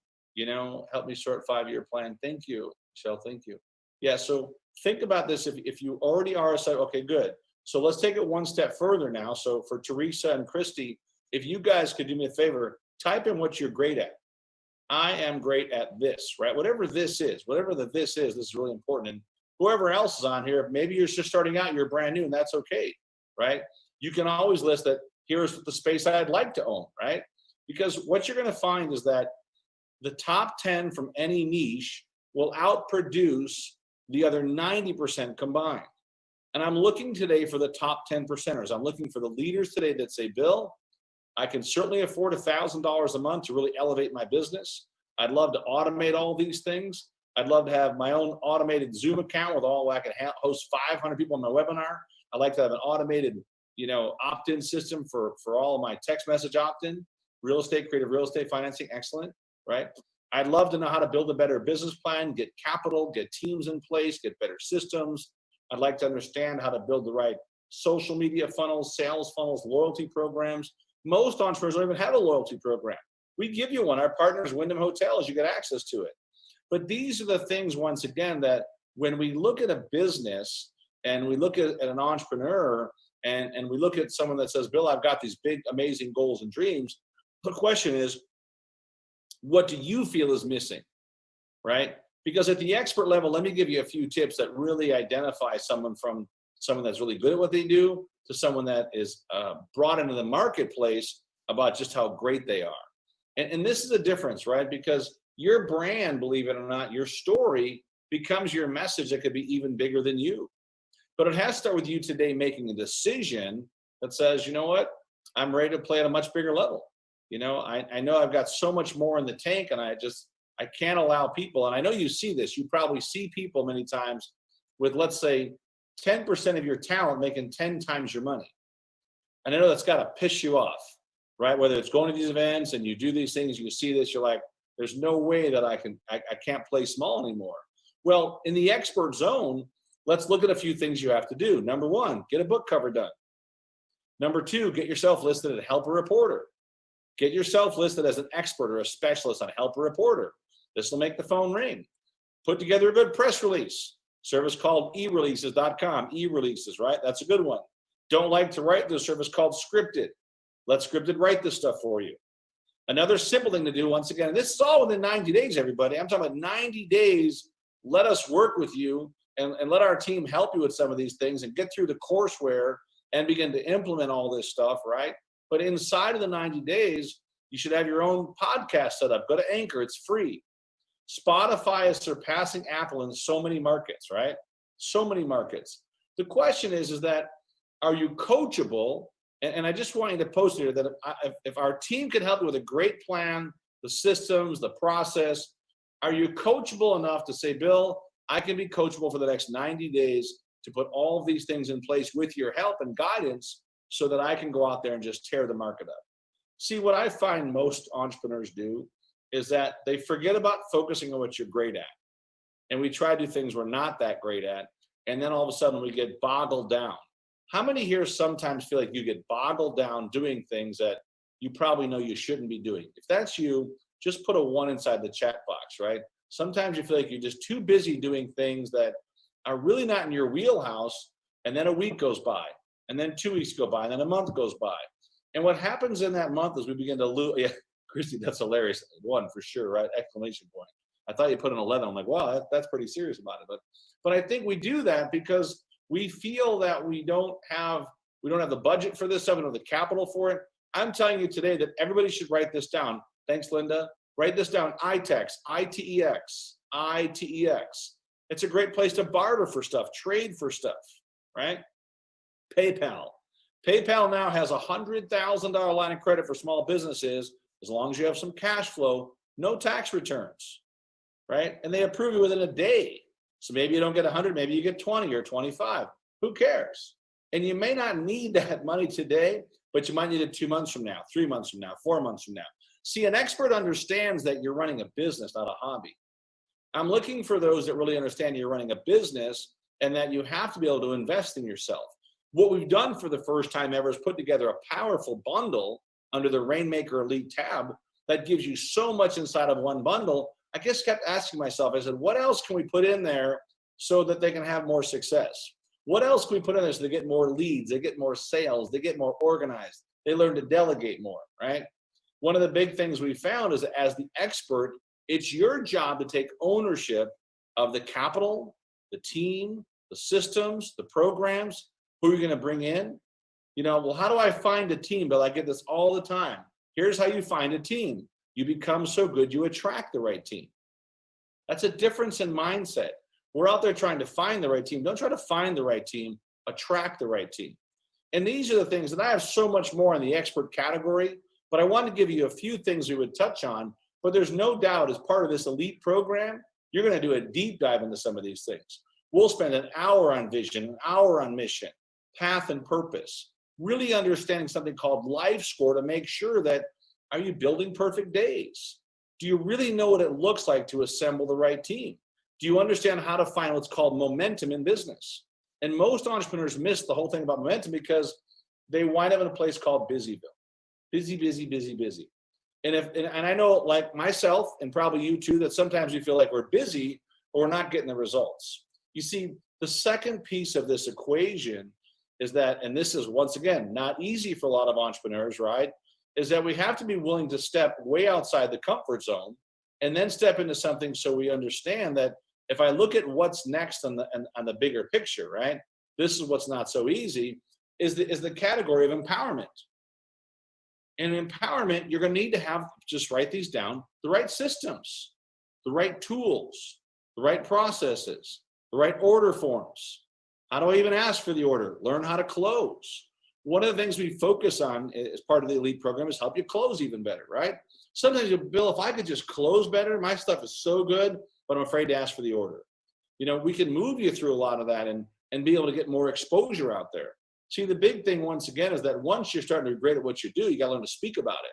Help me sort 5-year plan. Thank you, Michelle. Thank you. Yeah, so think about this. If you already are okay, good. So let's take it one step further now. So for Teresa and Christy, if you guys could do me a favor, type in what you're great at. I am great at this, right? Whatever this is, this is really important. And whoever else is on here, maybe you're just starting out, you're brand new, and that's okay, right? You can always list that here's the space I'd like to own, right? Because what you're going to find is that the top 10 from any niche will outproduce the other 90% combined. And I'm looking today for the top 10 percenters. I'm looking for the leaders today that say, Bill, I can certainly afford $1,000 a month to really elevate my business. I'd love to automate all these things. I'd love to have my own automated Zoom account with I can host 500 people on my webinar. I'd like to have an automated, opt-in system for all of my text message opt-in, real estate, creative real estate financing, excellent, right? I'd love to know how to build a better business plan, get capital, get teams in place, get better systems. I'd like to understand how to build the right social media funnels, sales funnels, loyalty programs. Most entrepreneurs don't even have a loyalty program. We give you one. Our partners, Wyndham Hotels, you get access to it. But these are the things, once again, that when we look at a business and we look at an entrepreneur and we look at someone that says, Bill, I've got these big, amazing goals and dreams, the question is, what do you feel is missing, right? Because at the expert level, let me give you a few tips that really identify someone from someone that's really good at what they do to someone that is brought into the marketplace about just how great they are. And this is a difference, right? Because your brand, believe it or not, your story becomes your message that could be even bigger than you. But it has to start with you today making a decision that says, you know what, I'm ready to play at a much bigger level. I know I've got so much more in the tank, and I can't allow people, and I know you see this, you probably see people many times with, let's say, 10% of your talent making 10 times your money. And I know that's got to piss you off, right? Whether it's going to these events and you do these things, you see this, you're like, there's no way that I can't play small anymore. Well, in the expert zone, let's look at a few things you have to do. Number 1, get a book cover done. Number 2, get yourself listed at Help a Reporter. Get yourself listed as an expert or a specialist on Help a Reporter. This will make the phone ring. Put together a good press release. Service called ereleases.com. E-releases, right? That's a good one. Don't like to write? There's a service called Scripted. Let Scripted write this stuff for you. Another simple thing to do, once again, and this is all within 90 days, everybody. I'm talking about 90 days. Let us work with you and let our team help you with some of these things and get through the courseware and begin to implement all this stuff, right? But inside of the 90 days, you should have your own podcast set up. Go to Anchor. It's free. Spotify is surpassing Apple in so many markets, right? So many markets. The question is that are you coachable And I just want you to post here that if our team can help you with a great plan, the systems, the process, are you coachable enough to say, Bill, I can be coachable for the next 90 days to put all of these things in place with your help and guidance so that I can go out there and just tear the market up. See, what I find most entrepreneurs do is that they forget about focusing on what you're great at. And we try to do things we're not that great at. And then all of a sudden we get boggled down. How many here sometimes feel like you get boggled down doing things that you probably know you shouldn't be doing? If that's you, just put a 1 inside the chat box, right? Sometimes you feel like you're just too busy doing things that are really not in your wheelhouse. And then a week goes by, and then 2 weeks go by, and then a month goes by. And what happens in that month is we begin to lose. Yeah, Christy, that's hilarious. 1 for sure, right? Exclamation point. I thought you put an 11. I'm like, wow, that's pretty serious about it. But I think we do that because we feel that we don't have the budget for this stuff, we don't have the capital for it. I'm telling you today that everybody should write this down. Thanks, Linda. Write this down. ITEX, ITEX, ITEX. It's a great place to barter for stuff, trade for stuff, right? PayPal. PayPal now has a $100,000 line of credit for small businesses as long as you have some cash flow, no tax returns, right? And they approve you within a day. So maybe you don't get 100, maybe you get 20 or 25. Who cares? And you may not need that money today, but you might need it 2 months from now, 3 months from now, 4 months from now. See, an expert understands that you're running a business, not a hobby. I'm looking for those that really understand you're running a business and that you have to be able to invest in yourself. What we've done for the first time ever is put together a powerful bundle under the Rainmaker Elite tab that gives you so much inside of one bundle. I just kept asking myself, I said, what else can we put in there so that they can have more success? What else can we put in there so they get more leads, they get more sales, they get more organized, they learn to delegate more, right? One of the big things we found is that as the expert, it's your job to take ownership of the capital, the team, the systems, the programs, who you're going to bring in. You know, well, how do I find a team? Bill, I get this all the time. Here's how you find a team. You become so good, you attract the right team. That's a difference in mindset. We're out there trying to find the right team. Don't try to find the right team, attract the right team. And these are the things that I have so much more in the expert category, but I want to give you a few things we would touch on. But there's no doubt as part of this elite program, you're going to do a deep dive into some of these things. We'll spend an hour on vision, an hour on mission, path and purpose, really understanding something called life score to make sure that, are you building perfect days? Do you really know what it looks like to assemble the right team? Do you understand how to find what's called momentum in business? And most entrepreneurs miss the whole thing about momentum because they wind up in a place called Busyville. Busy, busy, busy, busy. And I know, like myself, and probably you too, that sometimes we feel like we're busy or we're not getting the results. You see, the second piece of this equation is that, and this is once again not easy for a lot of entrepreneurs, right? Is that we have to be willing to step way outside the comfort zone and then step into something so we understand that if I look at what's next on the bigger picture, right? This is what's not so easy, is the category of empowerment. And empowerment, you're going to need to have, just write these down, the right systems, the right tools, the right processes, the right order forms. How do I even ask for the order? Learn how to close. One of the things we focus on as part of the elite program is help you close even better, right? Sometimes you, Bill, if I could just close better, my stuff is so good, but I'm afraid to ask for the order. You know, we can move you through a lot of that and be able to get more exposure out there. See, the big thing once again is that once you're starting to be great at what you do, you got to learn to speak about it.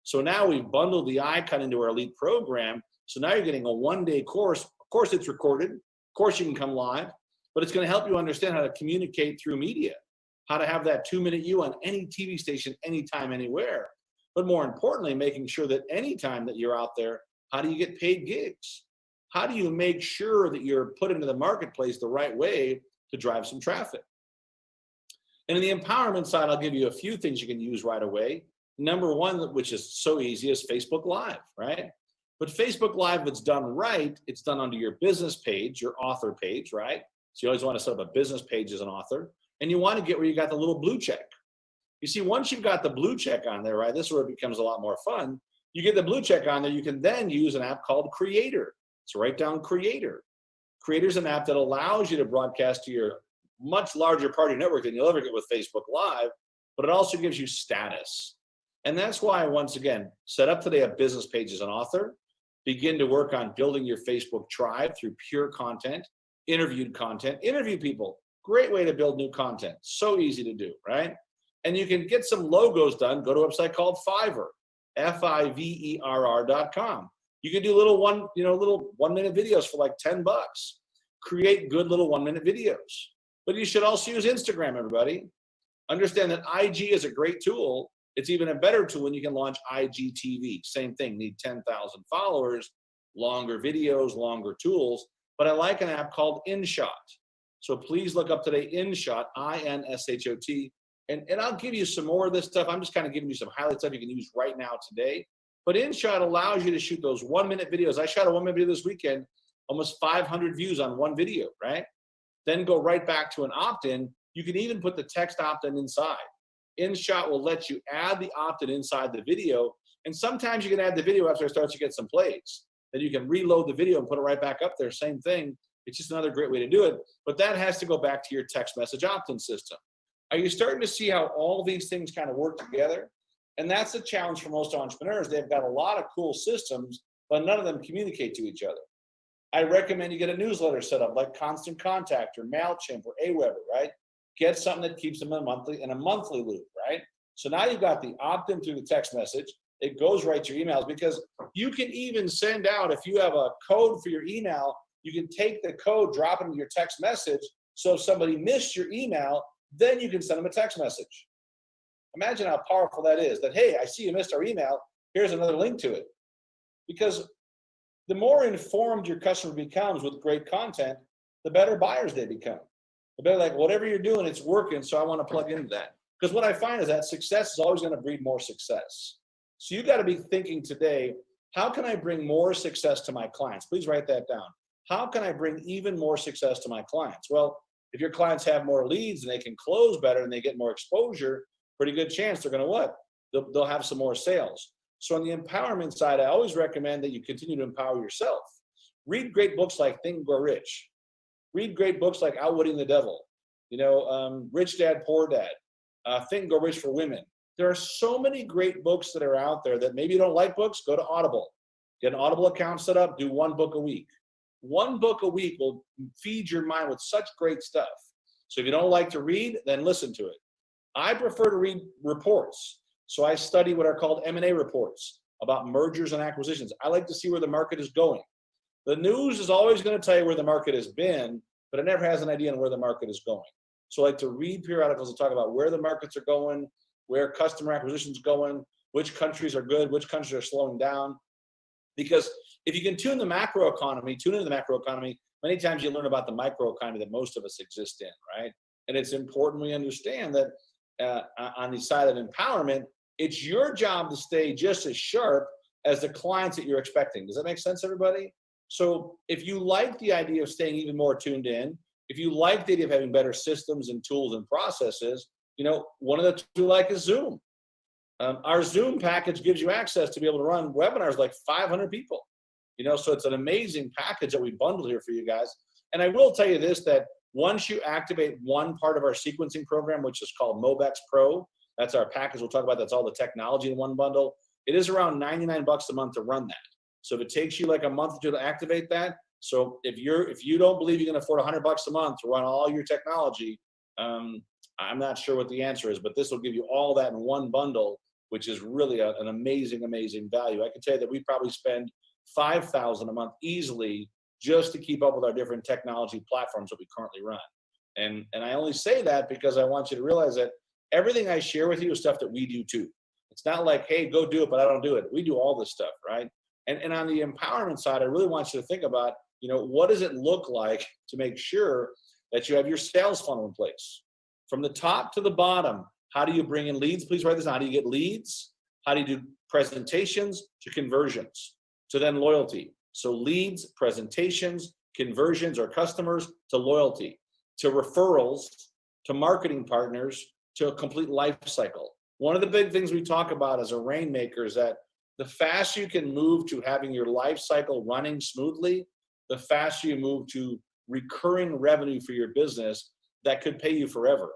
So now we've bundled the icon into our elite program. So now you're getting a one-day course. Of course, it's recorded. Of course, you can come live, but it's going to help you understand how to communicate through media, how to have that 2-minute you on any TV station, anytime, anywhere. But more importantly, making sure that anytime that you're out there, how do you get paid gigs? How do you make sure that you're put into the marketplace the right way to drive some traffic? And in the empowerment side, I'll give you a few things you can use right away. Number one, which is so easy, is Facebook Live, right? But Facebook Live, if it's done right, it's done under your business page, your author page, right? So you always want to set up a business page as an author. And you want to get where you got the little blue check. You see, once you've got the blue check on there, right, this is where it becomes a lot more fun. You get the blue check on there, you can then use an app called Creator. So write down Creator. Creator is an app that allows you to broadcast to your much larger party network than you'll ever get with Facebook Live. but it also gives you status. And that's why, once again, set up today a business page as an author, begin to work on building your Facebook tribe through pure content, interviewed content, interview people. Great way to build new content. So easy to do, right? And you can get some logos done. Go to a website called Fiverr, Fiverr.com. You can do little 1 minute videos for like $10. Create good little 1 minute videos. But you should also use Instagram, everybody. Understand that IG is a great tool. It's even a better tool when you can launch IGTV. Same thing, need 10,000 followers, longer videos, longer tools. But I like an app called InShot. So please look up today InShot, INSHOT. And I'll give you some more of this stuff. I'm just kind of giving you some highlight stuff you can use right now today. But InShot allows you to shoot those 1 minute videos. I shot a 1 minute video this weekend, almost 500 views on one video, right? Then go right back to an opt-in. You can even put the text opt-in inside. InShot will let you add the opt-in inside the video. And sometimes you can add the video after it starts to get some plays. Then you can reload the video and put it right back up there. Same thing. It's just another great way to do it. But that has to go back to your text message opt-in system. Are you starting to see how all these things kind of work together? And that's the challenge for most entrepreneurs. They've got a lot of cool systems, but none of them communicate to each other. I recommend you get a newsletter set up like Constant Contact or MailChimp or Aweber, right? Get something that keeps them in a monthly loop, right? So now you've got the opt-in through the text message. It goes right to your emails, because you can even send out, if you have a code for your email, you can take the code, drop it into your text message. So if somebody missed your email, then you can send them a text message. Imagine how powerful that is, that, hey, I see you missed our email. Here's another link to it. Because the more informed your customer becomes with great content, the better buyers they become. The better, like, whatever you're doing, it's working, so I want to plug into that. Because what I find is that success is always going to breed more success. So you got to be thinking today, how can I bring more success to my clients? Please write that down. How can I bring even more success to my clients? Well, if your clients have more leads and they can close better and they get more exposure, pretty good chance they're going to what? They'll have some more sales. So on the empowerment side, I always recommend that you continue to empower yourself. Read great books like Think and Grow Rich. Read great books like Outwitting the Devil. Rich Dad, Poor Dad. Think and Grow Rich for Women. There are so many great books that are out there that maybe you don't like books, go to Audible. Get an Audible account set up, do 1 book a week. 1 book a week will feed your mind with such great stuff. So if you don't like to read, then listen to it. I prefer to read reports. So I study what are called M&A reports about mergers and acquisitions. I like to see where the market is going. The news is always going to tell you where the market has been, but it never has an idea on where the market is going. So I like to read periodicals and talk about where the markets are going, where customer acquisition is going, which countries are good, which countries are slowing down. Because if you can tune into the macro economy, many times you learn about the micro economy that most of us exist in, right? And it's important we understand that on the side of empowerment, it's your job to stay just as sharp as the clients that you're expecting. Does that make sense, everybody? So if you like the idea of staying even more tuned in, if you like the idea of having better systems and tools and processes, one of the tools you like is Zoom. Our Zoom package gives you access to be able to run webinars like 500 people. So it's an amazing package that we bundled here for you guys. And I will tell you this, that once you activate one part of our sequencing program, which is called Mobex Pro, that's our package we'll talk about, that's all the technology in one bundle. It is around $99 a month to run that. So if it takes you like a month or two to activate that, so if you don't believe you can afford $100 a month to run all your technology, I'm not sure what the answer is, but this will give you all that in one bundle, which is really an amazing, amazing value. I can tell you that we probably spend $5,000 a month easily just to keep up with our different technology platforms that we currently run. And I only say that because I want you to realize that everything I share with you is stuff that we do too. It's not like, hey, go do it, but I don't do it. We do all this stuff, right? And on the empowerment side, I really want you to think about, what does it look like to make sure that you have your sales funnel in place? From the top to the bottom, how do you bring in leads? Please write this down. How do you get leads? How do you do presentations to conversions to then loyalty? So leads, presentations, conversions or customers to loyalty, to referrals, to marketing partners, to a complete life cycle. One of the big things we talk about as a rainmaker is that the faster you can move to having your life cycle running smoothly, the faster you move to recurring revenue for your business that could pay you forever.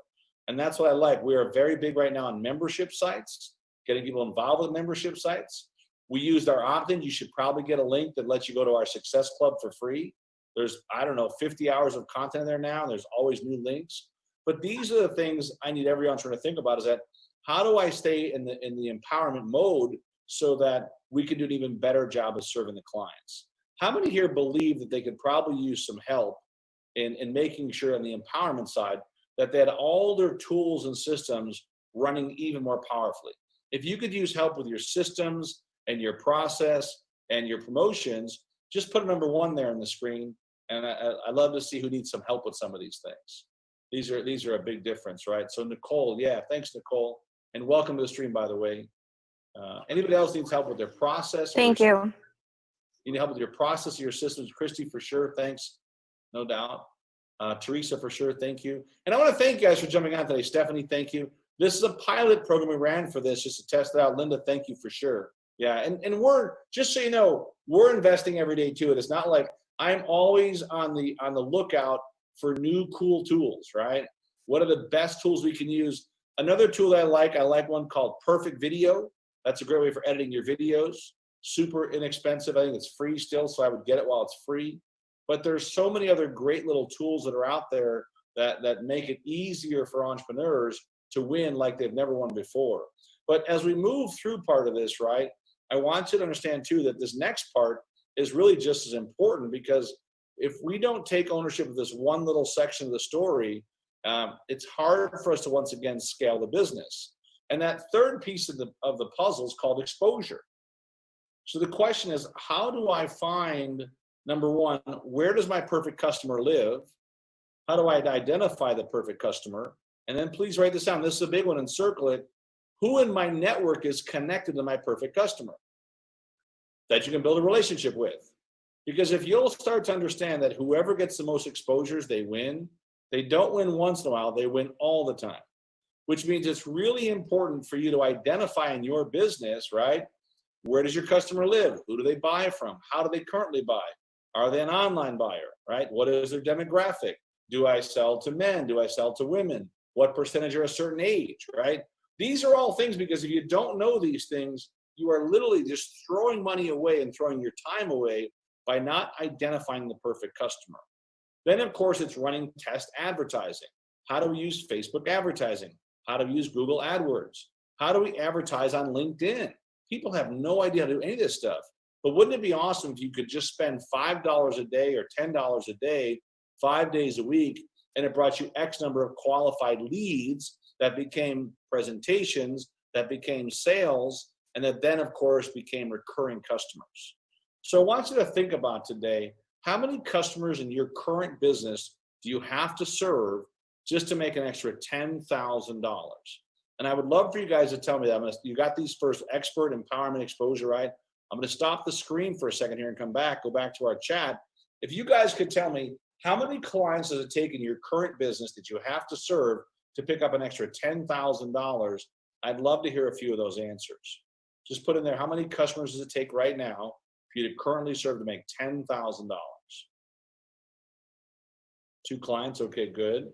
And that's what I like. We are very big right now on membership sites, getting people involved with membership sites. We used our opt-in. You should probably get a link that lets you go to our Success Club for free. There's, I don't know, 50 hours of content there now, and there's always new links. But these are the things I need every entrepreneur to think about, is that how do I stay in the empowerment mode so that we can do an even better job of serving the clients? How many here believe that they could probably use some help in making sure on the empowerment side that they had all their tools and systems running even more powerfully? If you could use help with your systems and your process and your promotions, just put a number 1 there on the screen. And I'd love to see who needs some help with some of these things. These are a big difference, right? So Nicole, yeah, thanks, Nicole. And welcome to the stream, by the way. Anybody else needs help with their process? Thank you. You need help with your process or your systems? Christy, for sure, thanks, no doubt. Teresa, for sure, thank you. And I want to thank you guys for jumping on today. Stephanie, thank you. This is a pilot program we ran for this just to test it out. Linda, thank you for sure. Yeah, and we're, just so you know, we're investing every day too. It's not like I'm always on the lookout for new cool tools, right? What are the best tools we can use? Another tool I like one called Perfect Video. That's a great way for editing your videos. Super inexpensive. I think it's free still, so I would get it while it's free. But there's so many other great little tools that are out there that make it easier for entrepreneurs to win like they've never won before. But as we move through part of this, right, I want you to understand too that this next part is really just as important, because if we don't take ownership of this one little section of the story, it's hard for us to once again scale the business. And that third piece of the puzzle is called exposure. So the question is, how do I find, number 1, where does my perfect customer live? How do I identify the perfect customer? And then please write this down. This is a big one, and circle it. Who in my network is connected to my perfect customer that you can build a relationship with? Because if you'll start to understand that whoever gets the most exposures, they win. They don't win once in a while, they win all the time. Which means it's really important for you to identify in your business, right? Where does your customer live? Who do they buy from? How do they currently buy? Are they an online buyer, right? What is their demographic? Do I sell to men? Do I sell to women? What percentage are a certain age, right? These are all things, because if you don't know these things, you are literally just throwing money away and throwing your time away by not identifying the perfect customer. Then, of course, it's running test advertising. How do we use Facebook advertising? How do we use Google AdWords? How do we advertise on LinkedIn? People have no idea how to do any of this stuff. But wouldn't it be awesome if you could just spend $5 a day or $10 a day, 5 days a week, and it brought you X number of qualified leads that became presentations, that became sales, and that then, of course, became recurring customers. So I want you to think about today, how many customers in your current business do you have to serve just to make an extra $10,000? And I would love for you guys to tell me that. You got these first expert empowerment exposure, right? I'm going to stop the screen for a second here and come back, go back to our chat. If you guys could tell me, how many clients does it take in your current business that you have to serve to pick up an extra $10,000? I'd love to hear a few of those answers. Just put in there, how many customers does it take right now for you to currently serve to make $10,000? 2 clients, okay, good.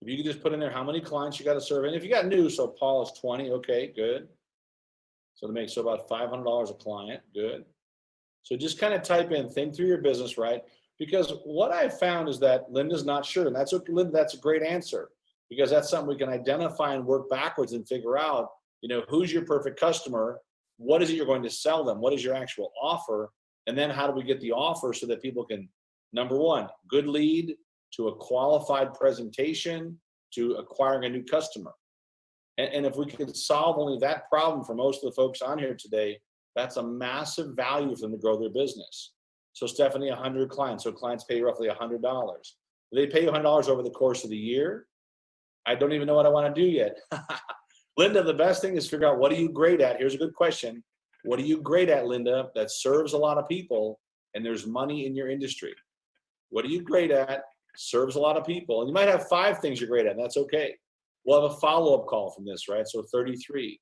If you could just put in there how many clients you got to serve. And if you got new, so Paul is 20, okay, good. So to make so about $500 a client, good. So just kind of type in, think through your business, right? Because what I found is that Linda's not sure, and that's okay, Linda, that's a great answer, because that's something we can identify and work backwards and figure out, you know, who's your perfect customer, what is it you're going to sell them, what is your actual offer, and then how do we get the offer so that people can, number 1, good lead to a qualified presentation to acquiring a new customer. And if we could solve only that problem for most of the folks on here today, that's a massive value for them to grow their business. So Stephanie, 100 clients. So clients pay roughly $100. Do they pay you $100 over the course of the year? I don't even know what I want to do yet. Linda, the best thing is figure out, what are you great at? Here's a good question. What are you great at, Linda, that serves a lot of people and there's money in your industry? What are you great at? Serves a lot of people. And you might have 5 things you're great at, and that's okay. We'll have a follow-up call from this, right? So 33.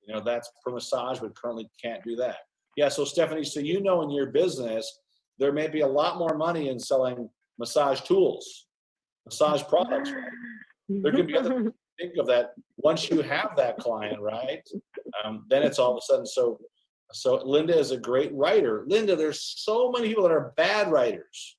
You know, that's per massage, but currently can't do that. Yeah, so Stephanie, so you know in your business, there may be a lot more money in selling massage tools, massage products, right? There can be other things to think of that once you have that client, right? Then it's all of a sudden so Linda is a great writer. Linda, there's so many people that are bad writers.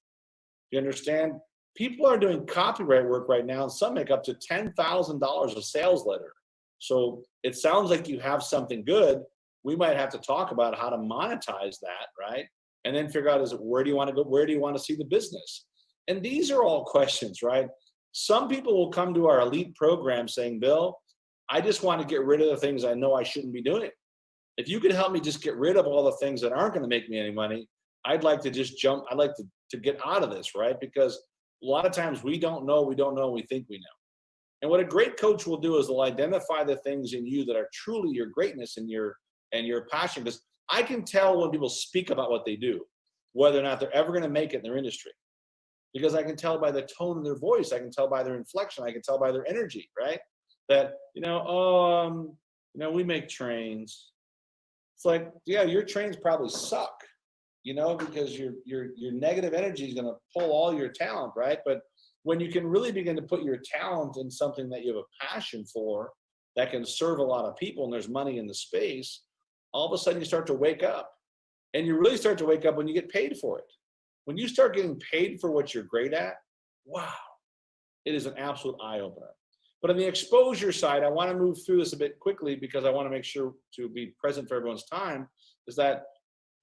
You understand? People are doing copyright work right now, and some make up to $10,000 a sales letter. So it sounds like you have something good. We might have to talk about how to monetize that, right? And then figure out, where do you want to go? Where do you want to see the business? And these are all questions, right? Some people will come to our elite program saying, Bill, I just want to get rid of the things I know I shouldn't be doing. If you could help me just get rid of all the things that aren't going to make me any money, I'd like to just jump. I'd like to get out of this, right? Because a lot of times we don't know, we think we know. And what a great coach will do is they'll identify the things in you that are truly your greatness and your passion. Because I can tell when people speak about what they do, whether or not they're ever going to make it in their industry. Because I can tell by the tone of their voice, I can tell by their inflection, I can tell by their energy, right? That, we make trains. It's like, yeah, your trains probably suck, because your negative energy is going to pull all your talent, right? But when you can really begin to put your talent in something that you have a passion for, that can serve a lot of people, and there's money in the space, all of a sudden you start to wake up. And you really start to wake up when you get paid for it. When you start getting paid for what you're great at, wow, it is an absolute eye-opener. But on the exposure side, I want to move through this a bit quickly because I want to make sure to be present for everyone's time, is that,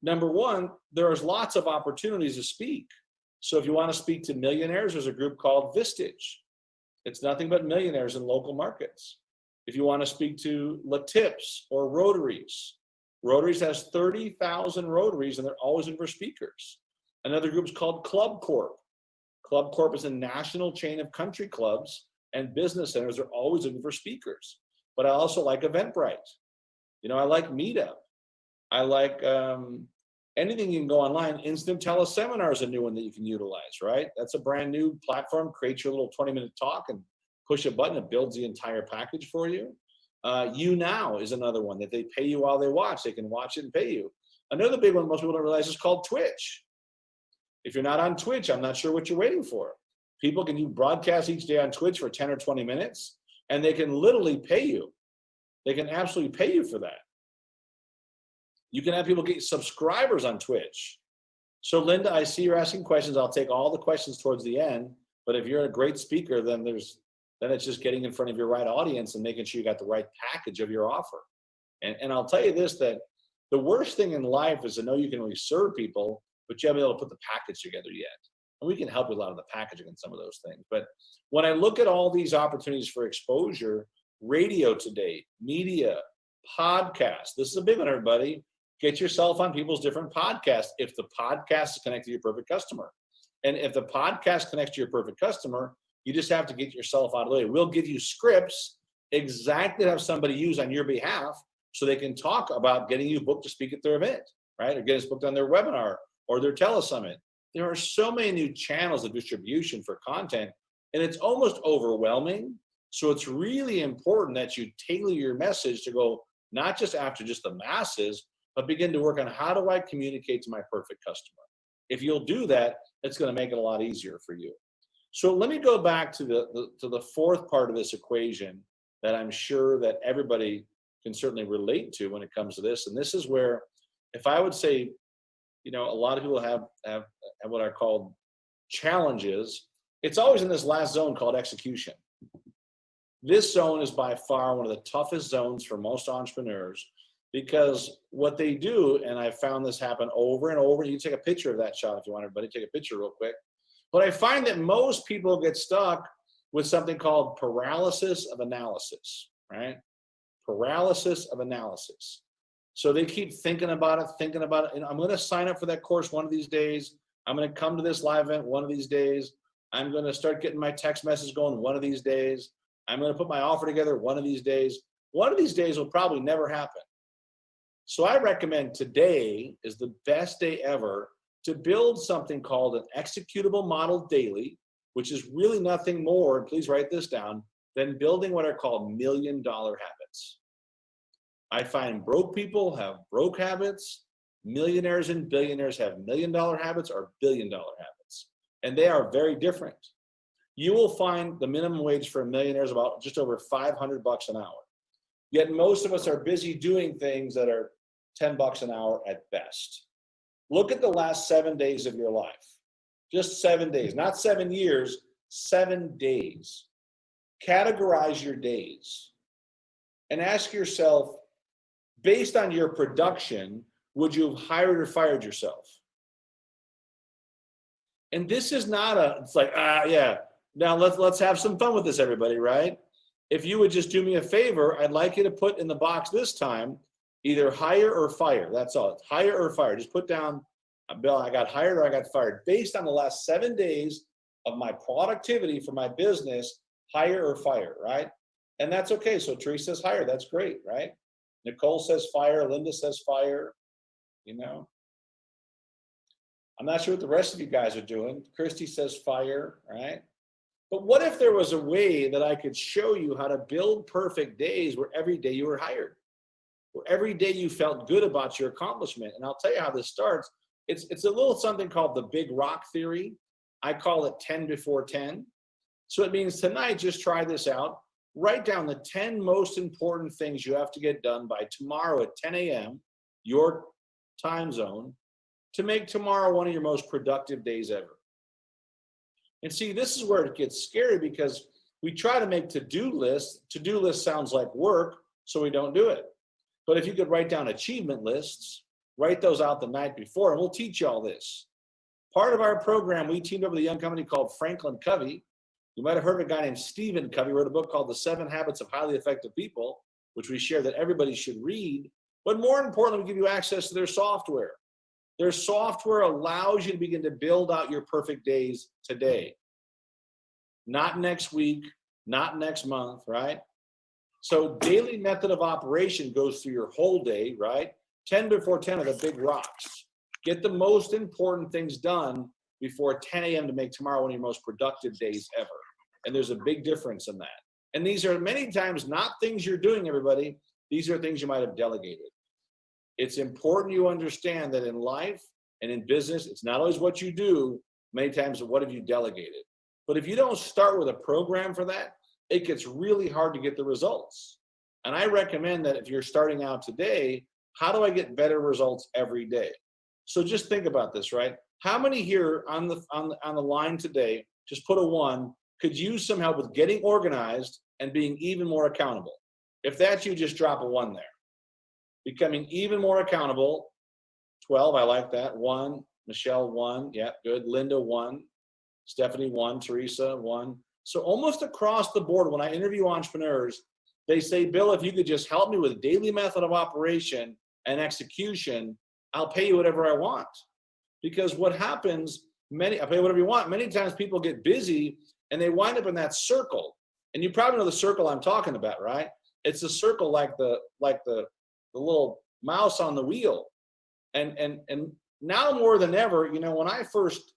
number one, there's lots of opportunities to speak. So if you want to speak to millionaires, there's a group called Vistage. It's nothing but millionaires in local markets. If you want to speak to Latips or Rotaries, Rotaries has 30,000 Rotaries, and they're always looking for speakers. Another group is called Club Corp. Club Corp is a national chain of country clubs and business centers. They're always looking for speakers. But I also like Eventbrite. I like Meetup. I like anything you can go online. Instant Teleseminar is a new one that you can utilize, right? That's a brand new platform. Create your little 20-minute talk and push a button. It builds the entire package for you. YouNow is another one that they pay you while they watch. They can watch it and pay you. Another big one most people don't realize is called Twitch. If you're not on Twitch, I'm not sure what you're waiting for. People can do broadcasts each day on Twitch for 10 or 20 minutes, and they can literally pay you. They can absolutely pay you for that. You can have people get subscribers on Twitch. So Linda, I see you're asking questions. I'll take all the questions towards the end, but if you're a great speaker, then it's just getting in front of your right audience and making sure you got the right package of your offer. And I'll tell you this, that the worst thing in life is to know you can really serve people, but you haven't been able to put the package together yet. And we can help with a lot of the packaging and some of those things. But when I look at all these opportunities for exposure, radio today, media, podcasts, this is a big one, everybody. Get yourself on people's different podcasts if the podcast is connected to your perfect customer. And if the podcast connects to your perfect customer, you just have to get yourself out of the way. We'll give you scripts exactly to have somebody use on your behalf so they can talk about getting you booked to speak at their event, right? Or getting us booked on their webinar or their telesummit. There are so many new channels of distribution for content, and it's almost overwhelming. So it's really important that you tailor your message to go not just after just the masses, but begin to work on how do I communicate to my perfect customer. If you'll do that, it's going to make it a lot easier for you. So let me go back to the fourth part of this equation that I'm sure that everybody can certainly relate to when it comes to this. And this is where, if I would say, a lot of people have what are called challenges. It's always in this last zone called execution. This zone is by far one of the toughest zones for most entrepreneurs, because what they do, and I've found this happen over and over. You can take a picture of that shot if you want, everybody. Take a picture real quick. But I find that most people get stuck with something called paralysis of analysis, right? Paralysis of analysis. So they keep thinking about it, and I'm going to sign up for that course one of these days. I'm going to come to this live event one of these days. I'm going to start getting my text message going one of these days. I'm going to put my offer together one of these days. One of these days will probably never happen. So I recommend today is the best day ever to build something called an executable model daily, which is really nothing more, and please write this down, than building what are called $1 million habits. I find broke people have broke habits. Millionaires and billionaires have $1 million habits or $1 billion habits. And they are very different. you will find the minimum wage for a millionaire is about just over $500 an hour. Yet most of us are busy doing things that are $10 an hour at best. Look at the last 7 days of your life. Just 7 days, not 7 years, 7 days. Categorize your days and ask yourself, based on your production, would you have hired or fired yourself? And this is not it's like, yeah, now let's have some fun with this, everybody, right? If you would just do me a favor, I'd like you to put in the box this time, either hire or fire. That's all. It's hire or fire. Just put down, Bill, I got hired or I got fired. Based on the last 7 days of my productivity for my business, hire or fire, right? And that's okay. So Teresa says hire. That's great, right? Nicole says fire. Linda says fire. You know, I'm not sure what the rest of you guys are doing. Christy says fire, right? But what if there was a way that I could show you how to build perfect days where every day you were hired, where every day you felt good about your accomplishment? And I'll tell you how this starts. It's a little something called the big rock theory. I call it 10 before 10. So it means tonight, just try this out. Write down the 10 most important things you have to get done by tomorrow at 10 a.m., your time zone, to make tomorrow one of your most productive days ever. And see, this is where it gets scary, because we try to make to-do lists. To-do list sounds like work, so we don't do it. But if you could write down achievement lists, write those out the night before, and we'll teach you all this. Part of our program, we teamed up with a young company called Franklin Covey. You might have heard of a guy named Stephen Covey, wrote a book called The 7 Habits of Highly Effective People, which we share that everybody should read. But more importantly, we give you access to their software. Their software allows you to begin to build out your perfect days today. Not next week, not next month, right? So daily method of operation goes through your whole day, right? 10 before 10 are the big rocks. Get the most important things done before 10 a.m. to make tomorrow one of your most productive days ever. And there's a big difference in that. And these are many times not things you're doing, everybody. These are things you might have delegated. It's important you understand that in life and in business, it's not always what you do, many times what have you delegated. But if you don't start with a program for that, it gets really hard to get the results. And I recommend that if you're starting out today, how do I get better results every day? So just think about this, right? How many here on the line today, just put a 1, could use some help with getting organized and being even more accountable? If that's you, just drop a 1 there. Becoming even more accountable, 12, I like that. 1, Michelle 1, yeah, good. Linda 1, Stephanie 1, Teresa 1. So almost across the board, when I interview entrepreneurs, they say, Bill, if you could just help me with daily method of operation and execution, I'll pay you whatever I want. Because what happens, I'll pay you whatever you want. Many times people get busy and they wind up in that circle. And you probably know the circle I'm talking about, right? It's a circle like the little mouse on the wheel. And now more than ever, you know, when I first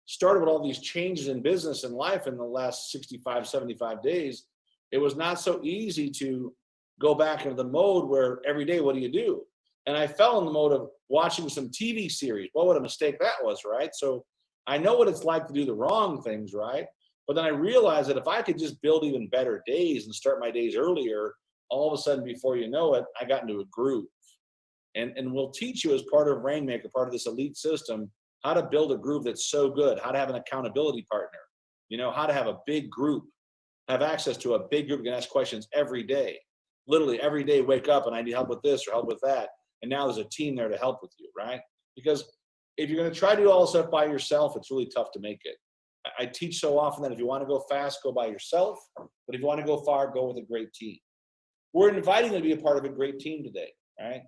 started with all these changes in business and life in the last 65, 75 days, it was not so easy to go back into the mode where every day, what do you do? And I fell in the mode of watching some TV series. Well, what a mistake that was, right? So I know what it's like to do the wrong things, right? But then I realized that if I could just build even better days and start my days earlier, all of a sudden, before you know it, I got into a groove. And we'll teach you as part of Rainmaker, part of this elite system, how to build a groove that's so good, how to have an accountability partner, you know, how to have a big group, have access to a big group. You can ask questions every day. Literally every day, wake up and I need help with this or help with that. And now there's a team there to help with you, right? Because if you're going to try to do all this stuff by yourself, it's really tough to make it. I teach so often that if you want to go fast, go by yourself. But if you want to go far, go with a great team. We're inviting you to be a part of a great team today, right?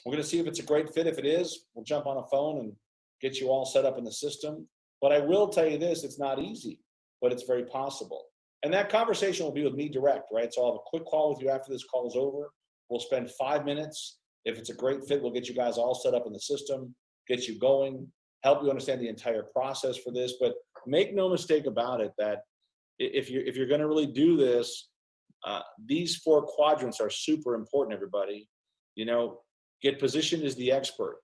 We're going to see if it's a great fit. If it is, we'll jump on a phone and get you all set up in the system. But I will tell you this, it's not easy, but it's very possible. And that conversation will be with me direct, right? So I'll have a quick call with you after this call is over. We'll spend 5 minutes. If it's a great fit, we'll get you guys all set up in the system, get you going, help you understand the entire process for this. But make no mistake about it that if you're going to really do this, these 4 quadrants are super important, everybody. You know, get positioned as the expert.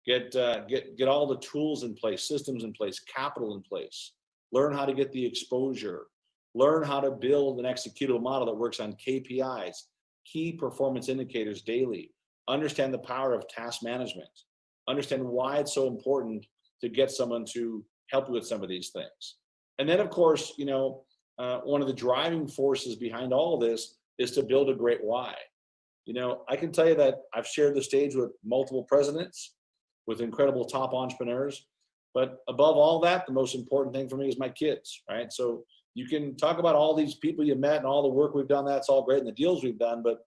Get all the tools in place, systems in place, capital in place. learn how to get the exposure, learn how to build an executable model that works on KPIs, key performance indicators daily, understand the power of task management, understand why it's so important to get someone to help you with some of these things. And then, of course, one of the driving forces behind all of this is to build a great why. I can tell you that I've shared the stage with multiple presidents, with incredible top entrepreneurs, but above all that, the most important thing for me is my kids, right? So you can talk about all these people you met and all the work we've done, that's all great, and the deals we've done, but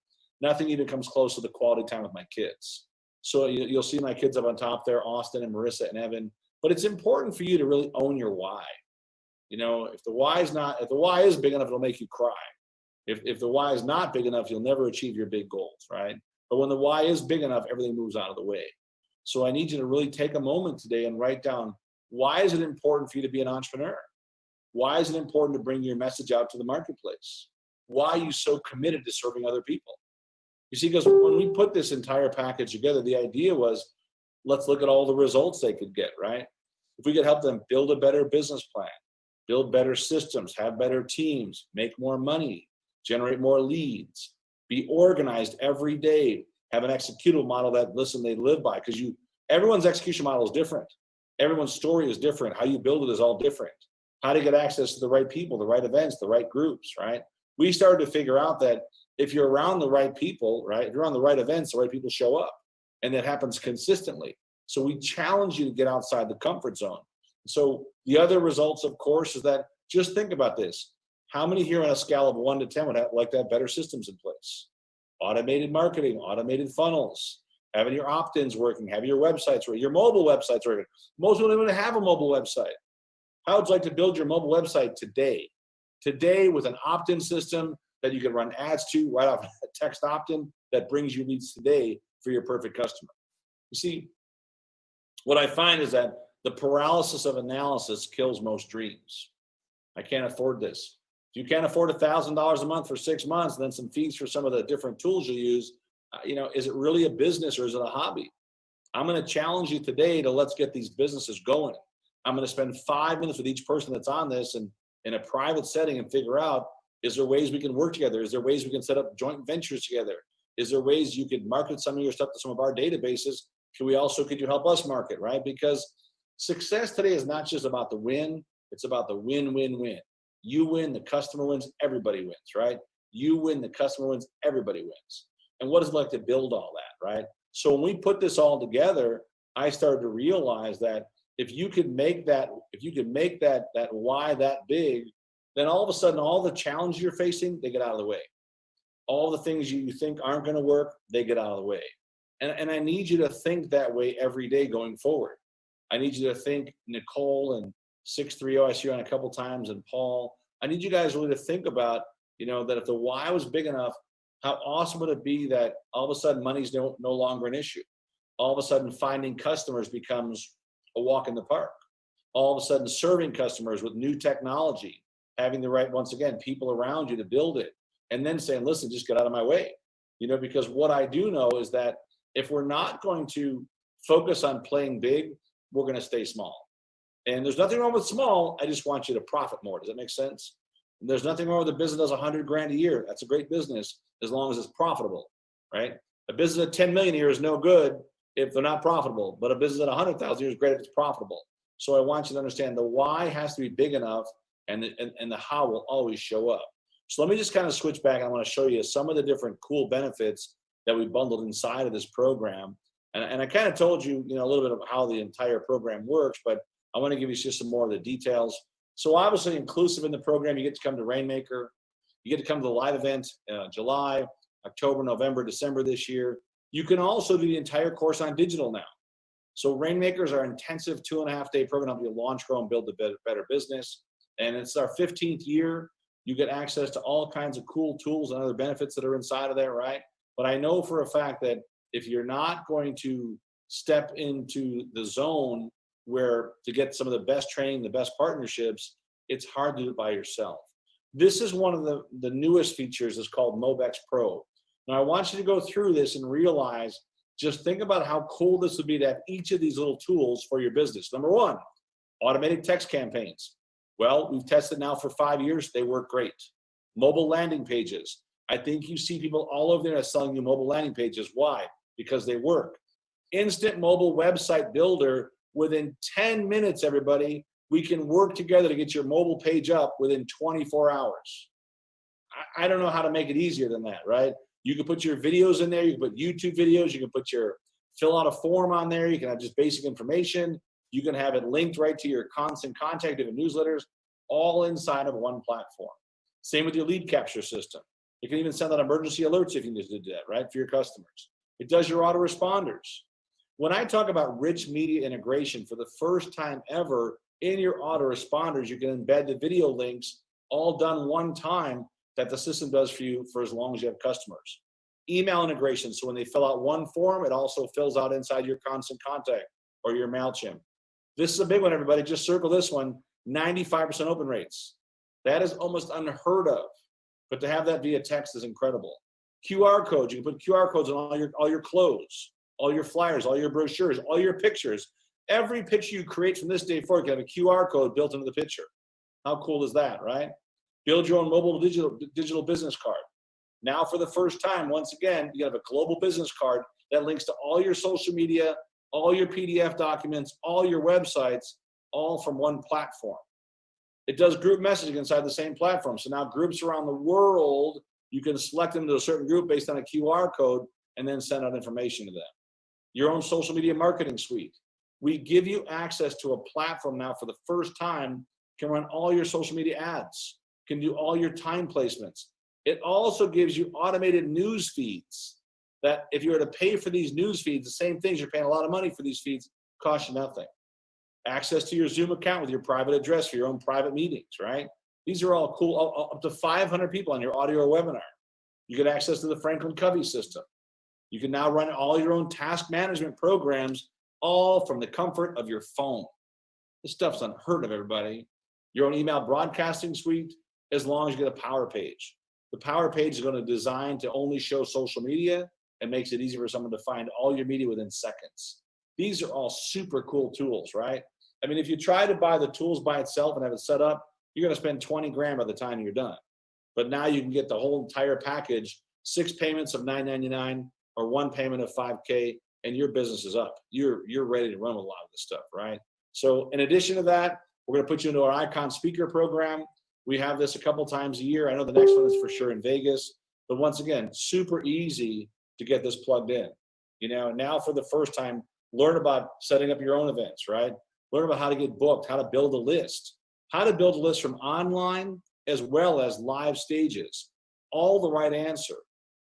nothing even comes close to the quality time with my kids. So you'll see my kids up on top there, Austin and Marissa and Evan, but it's important for you to really own your why. If the why is big enough, it'll make you cry. If the why is not big enough, you'll never achieve your big goals, right? But when the why is big enough, everything moves out of the way. So I need you to really take a moment today and write down, why is it important for you to be an entrepreneur? Why is it important to bring your message out to the marketplace? Why are you so committed to serving other people? You see, because when we put this entire package together, the idea was, let's look at all the results they could get, right? If we could help them build a better business plan, build better systems, have better teams, make more money, generate more leads, be organized every day, have an executable model that, listen, they live by, because everyone's execution model is different. Everyone's story is different. How you build it is all different. How to get access to the right people, the right events, the right groups, right? We started to figure out that if you're around the right people, right, if you're on the right events, the right people show up. And that happens consistently. So we challenge you to get outside the comfort zone. So the other results, of course, is that just think about this. How many here on a scale of 1 to 10 would like to have better systems in place? Automated marketing, automated funnels, having your opt-ins working, having your websites working, your mobile websites working. Most people don't even have a mobile website. How would you like to build your mobile website today? Today with an opt-in system that you can run ads to right off a text opt-in that brings you leads today for your perfect customer. You see, what I find is that the paralysis of analysis kills most dreams. I can't afford this. If you can't afford $1,000 a month for 6 months, and then some fees for some of the different tools you use, is it really a business or is it a hobby? I'm going to challenge you today to let's get these businesses going. I'm going to spend 5 minutes with each person that's on this and in a private setting and figure out, is there ways we can work together? Is there ways we can set up joint ventures together? Is there ways you could market some of your stuff to some of our databases? Could you help us market, right? Because success today is not just about the win, it's about the win-win-win. You win, the customer wins, everybody wins, right? You win, the customer wins, everybody wins. And what is it like to build all that, right? So when we put this all together, I started to realize that if you could make that why that big, then all of a sudden all the challenges you're facing, they get out of the way. All the things you think aren't going to work, they get out of the way. And I need you to think that way every day going forward. I need you to think Nicole and 630, I see you on a couple times, and Paul. I need you guys really to think about, that if the why was big enough, how awesome would it be that all of a sudden money's no longer an issue? All of a sudden finding customers becomes a walk in the park. All of a sudden serving customers with new technology, having the right, once again, people around you to build it, and then saying, listen, just get out of my way. Because what I do know is that if we're not going to focus on playing big, we're going to stay small. And there's nothing wrong with small. I just want you to profit more. Does that make sense? And there's nothing wrong with a business that does $100,000 a year. That's a great business as long as it's profitable, right? A business at 10 million a year is no good if they're not profitable, but a business at 100,000 a year is great if it's profitable. So I want you to understand the why has to be big enough, and the how will always show up. So let me just kind of switch back. I want to show you some of the different cool benefits that we bundled inside of this program. And I kind of told you, a little bit of how the entire program works, but I want to give you just some more of the details. So obviously inclusive in the program, you get to come to Rainmaker. You get to come to the live event, July, October, November, December this year. You can also do the entire course on digital now. So Rainmaker is our intensive 2.5-day program to help you launch, grow, and build a better business. And it's our 15th year. You get access to all kinds of cool tools and other benefits that are inside of there, right? But I know for a fact that if you're not going to step into the zone where to get some of the best training, the best partnerships, it's hard to do it by yourself. This is one of the newest features. It's called Mobex Pro. Now I want you to go through this and realize, just think about how cool this would be to have each of these little tools for your business. Number one, automated text campaigns. Well, we've tested now for 5 years. They work great. Mobile landing pages. I think you see people all over there selling you mobile landing pages. Why? Because they work. Instant mobile website builder. Within 10 minutes, everybody, we can work together to get your mobile page up within 24 hours. I don't know how to make it easier than that, right? You can put your videos in there. You can put YouTube videos. You can put fill out a form on there. You can have just basic information. You can have it linked right to your constant contact, different newsletters, all inside of one platform. Same with your lead capture system. You can even send out emergency alerts if you need to do that, right, for your customers. It does your autoresponders. When I talk about rich media integration, for the first time ever in your autoresponders, you can embed the video links all done one time that the system does for you for as long as you have customers. Email integration, so when they fill out one form, it also fills out inside your constant contact or your MailChimp. This is a big one, everybody. Just circle this one, 95% open rates. That is almost unheard of, but to have that via text is incredible. QR codes, you can put QR codes on all your clothes, all your flyers, all your brochures, all your pictures. Every picture you create from this day forward can have a QR code built into the picture. How cool is that, right? Build your own mobile digital business card. Now for the first time, once again, you have a global business card that links to all your social media, all your PDF documents, all your websites, all from one platform. It does group messaging inside the same platform. So now groups around the world, you can select them to a certain group based on a QR code and then send out information to them. Your own social media marketing suite. We give you access to a platform now for the first time, can run all your social media ads, can do all your time placements. It also gives you automated news feeds that if you were to pay for these news feeds, the same things, you're paying a lot of money for these feeds, cost you nothing. Access to your Zoom account with your private address for your own private meetings, right? These are all cool, up to 500 people on your audio or webinar. You get access to the Franklin Covey system. You can now run all your own task management programs, all from the comfort of your phone. This stuff's unheard of, everybody. Your own email broadcasting suite, as long as you get a Power Page. The Power Page is going to design to only show social media and makes it easy for someone to find all your media within seconds. These are all super cool tools, right? I mean, if you try to buy the tools by itself and have it set up, you're going to spend 20 grand by the time you're done. But now you can get the whole entire package, 6 payments of $9.99 or 1 payment of $5K, and your business is up. You're ready to run with a lot of this stuff, right? So in addition to that, we're going to put you into our Icon Speaker program. We have this a couple times a year. I know the next one is for sure in Vegas. But once again, super easy to get this plugged in. You know, now for the first time, learn about setting up your own events, right? Learn about how to get booked, how to build a list, how to build a list from online as well as live stages. All the right answer.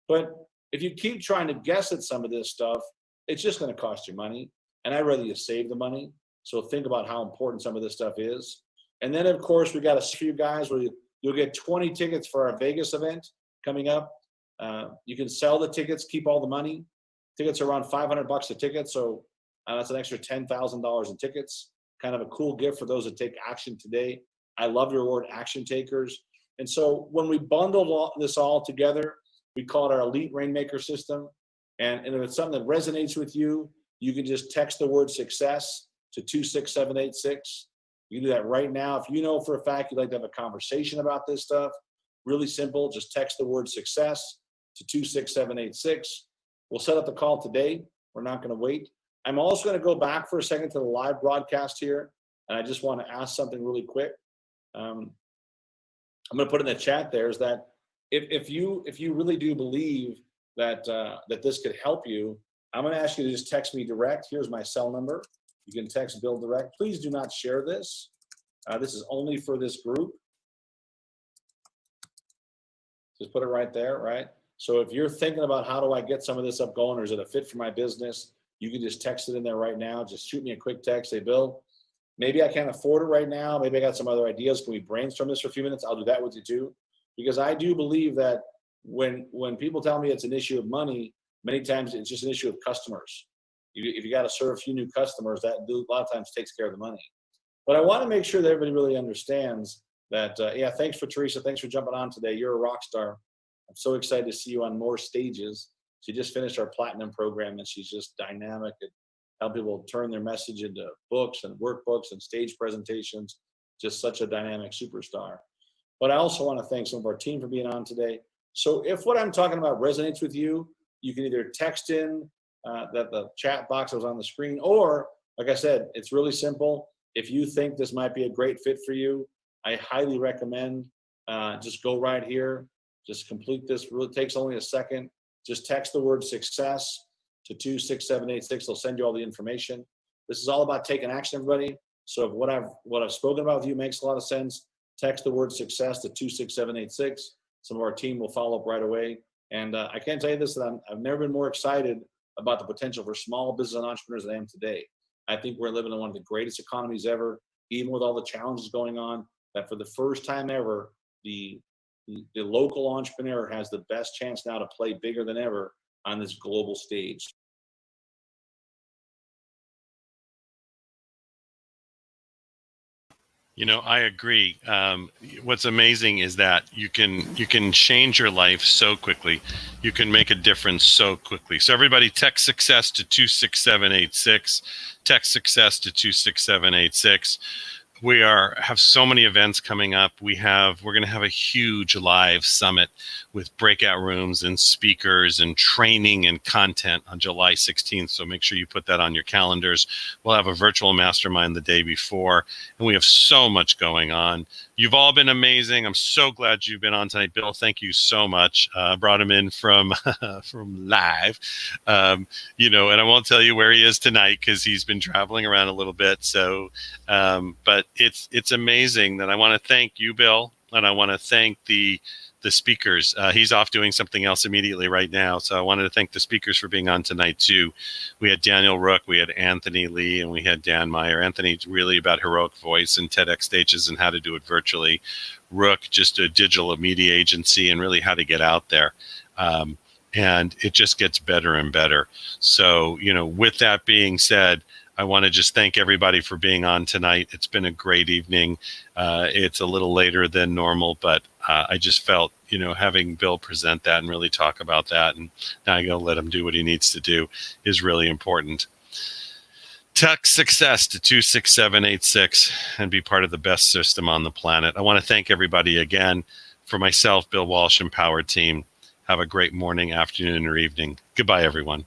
But if you keep trying to guess at some of this stuff, it's just going to cost you money. And I'd rather you save the money. So think about how important some of this stuff is. And then, of course, we got a few guys where you'll get 20 tickets for our Vegas event coming up. You can sell the tickets, keep all the money. Tickets are around $500 a ticket. So that's an extra $10,000 in tickets. Kind of a cool gift for those that take action today. I love to reward action takers. And so when we bundled this all together, we call it our Elite Rainmaker system. And if it's something that resonates with you, you can just text the word success to 26786. You can do that right now. If you know for a fact you'd like to have a conversation about this stuff, really simple, just text the word success to 26786. We'll set up the call today. We're not going to wait. I'm also going to go back for a second to the live broadcast here, and I just want to ask something really quick. I'm going to put in the chat there is that if you really do believe that that this could help you, I'm going to ask you to just text me direct. Here's my cell number. You can text Bill direct. Please do not share this. This is only for this group. Just put it right there, right? So if you're thinking about how do I get some of this up going, or is it a fit for my business, you can just text it in there right now. Just shoot me a quick text. Say, Bill, maybe I can't afford it right now. Maybe I got some other ideas. Can we brainstorm this for a few minutes? I'll do that with you too. Because I do believe that when people tell me it's an issue of money, many times it's just an issue of customers. If you got to serve a few new customers, that a lot of times takes care of the money. But I want to make sure that everybody really understands that, yeah, thanks for Teresa. Thanks for jumping on today. You're a rock star. I'm so excited to see you on more stages. She just finished our platinum program, and she's just dynamic and help people turn their message into books and workbooks and stage presentations. just such a dynamic superstar. But I also want to thank some of our team for being on today. So if what I'm talking about resonates with you, you can either text in that the chat box that was on the screen, or like I said, it's really simple. If you think this might be a great fit for you, I highly recommend just go right here, just complete this. Really takes only a second. Just text the word success to 26786. They'll send you all the information. This is all about taking action, everybody. So if what I've spoken about with you makes a lot of sense, text the word success to 26786. Some of our team will follow up right away. And I can't tell you this, that I've never been more excited about the potential for small business and entrepreneurs than I am today. I think we're living in one of the greatest economies ever, even with all the challenges going on, that for the first time ever, the local entrepreneur has the best chance now to play bigger than ever on this global stage. You know, I agree. What's amazing is that you can change your life so quickly. You can make a difference so quickly. So everybody, text success to 26786. Text success to 26786. We have so many events coming up. We're going to have a huge live summit with breakout rooms and speakers and training and content on July 16th. So make sure you put that on your calendars. We'll have a virtual mastermind the day before, and we have so much going on. You've all been amazing. I'm so glad you've been on tonight. Bill, thank you so much. Brought him in from live, and I won't tell you where he is tonight because he's been traveling around a little bit. So, but it's amazing that I want to thank you, Bill, and I want to thank the speakers. He's off doing something else immediately right now. So I wanted to thank the speakers for being on tonight too. We had Daniel Rook, we had Anthony Lee, and we had Dan Meyer. Anthony's really about heroic voice and TEDx stages and how to do it virtually. Rook, just a digital media agency and really how to get out there. And it just gets better and better. So, with that being said, I want to just thank everybody for being on tonight. It's been a great evening. It's a little later than normal, but I just felt, having Bill present that and really talk about that, and now I'm going to let him do what he needs to do, is really important. Text success to 26786 and be part of the best system on the planet. I want to thank everybody again. For myself, Bill Walsh, and Power Team, have a great morning, afternoon, or evening. Goodbye, everyone.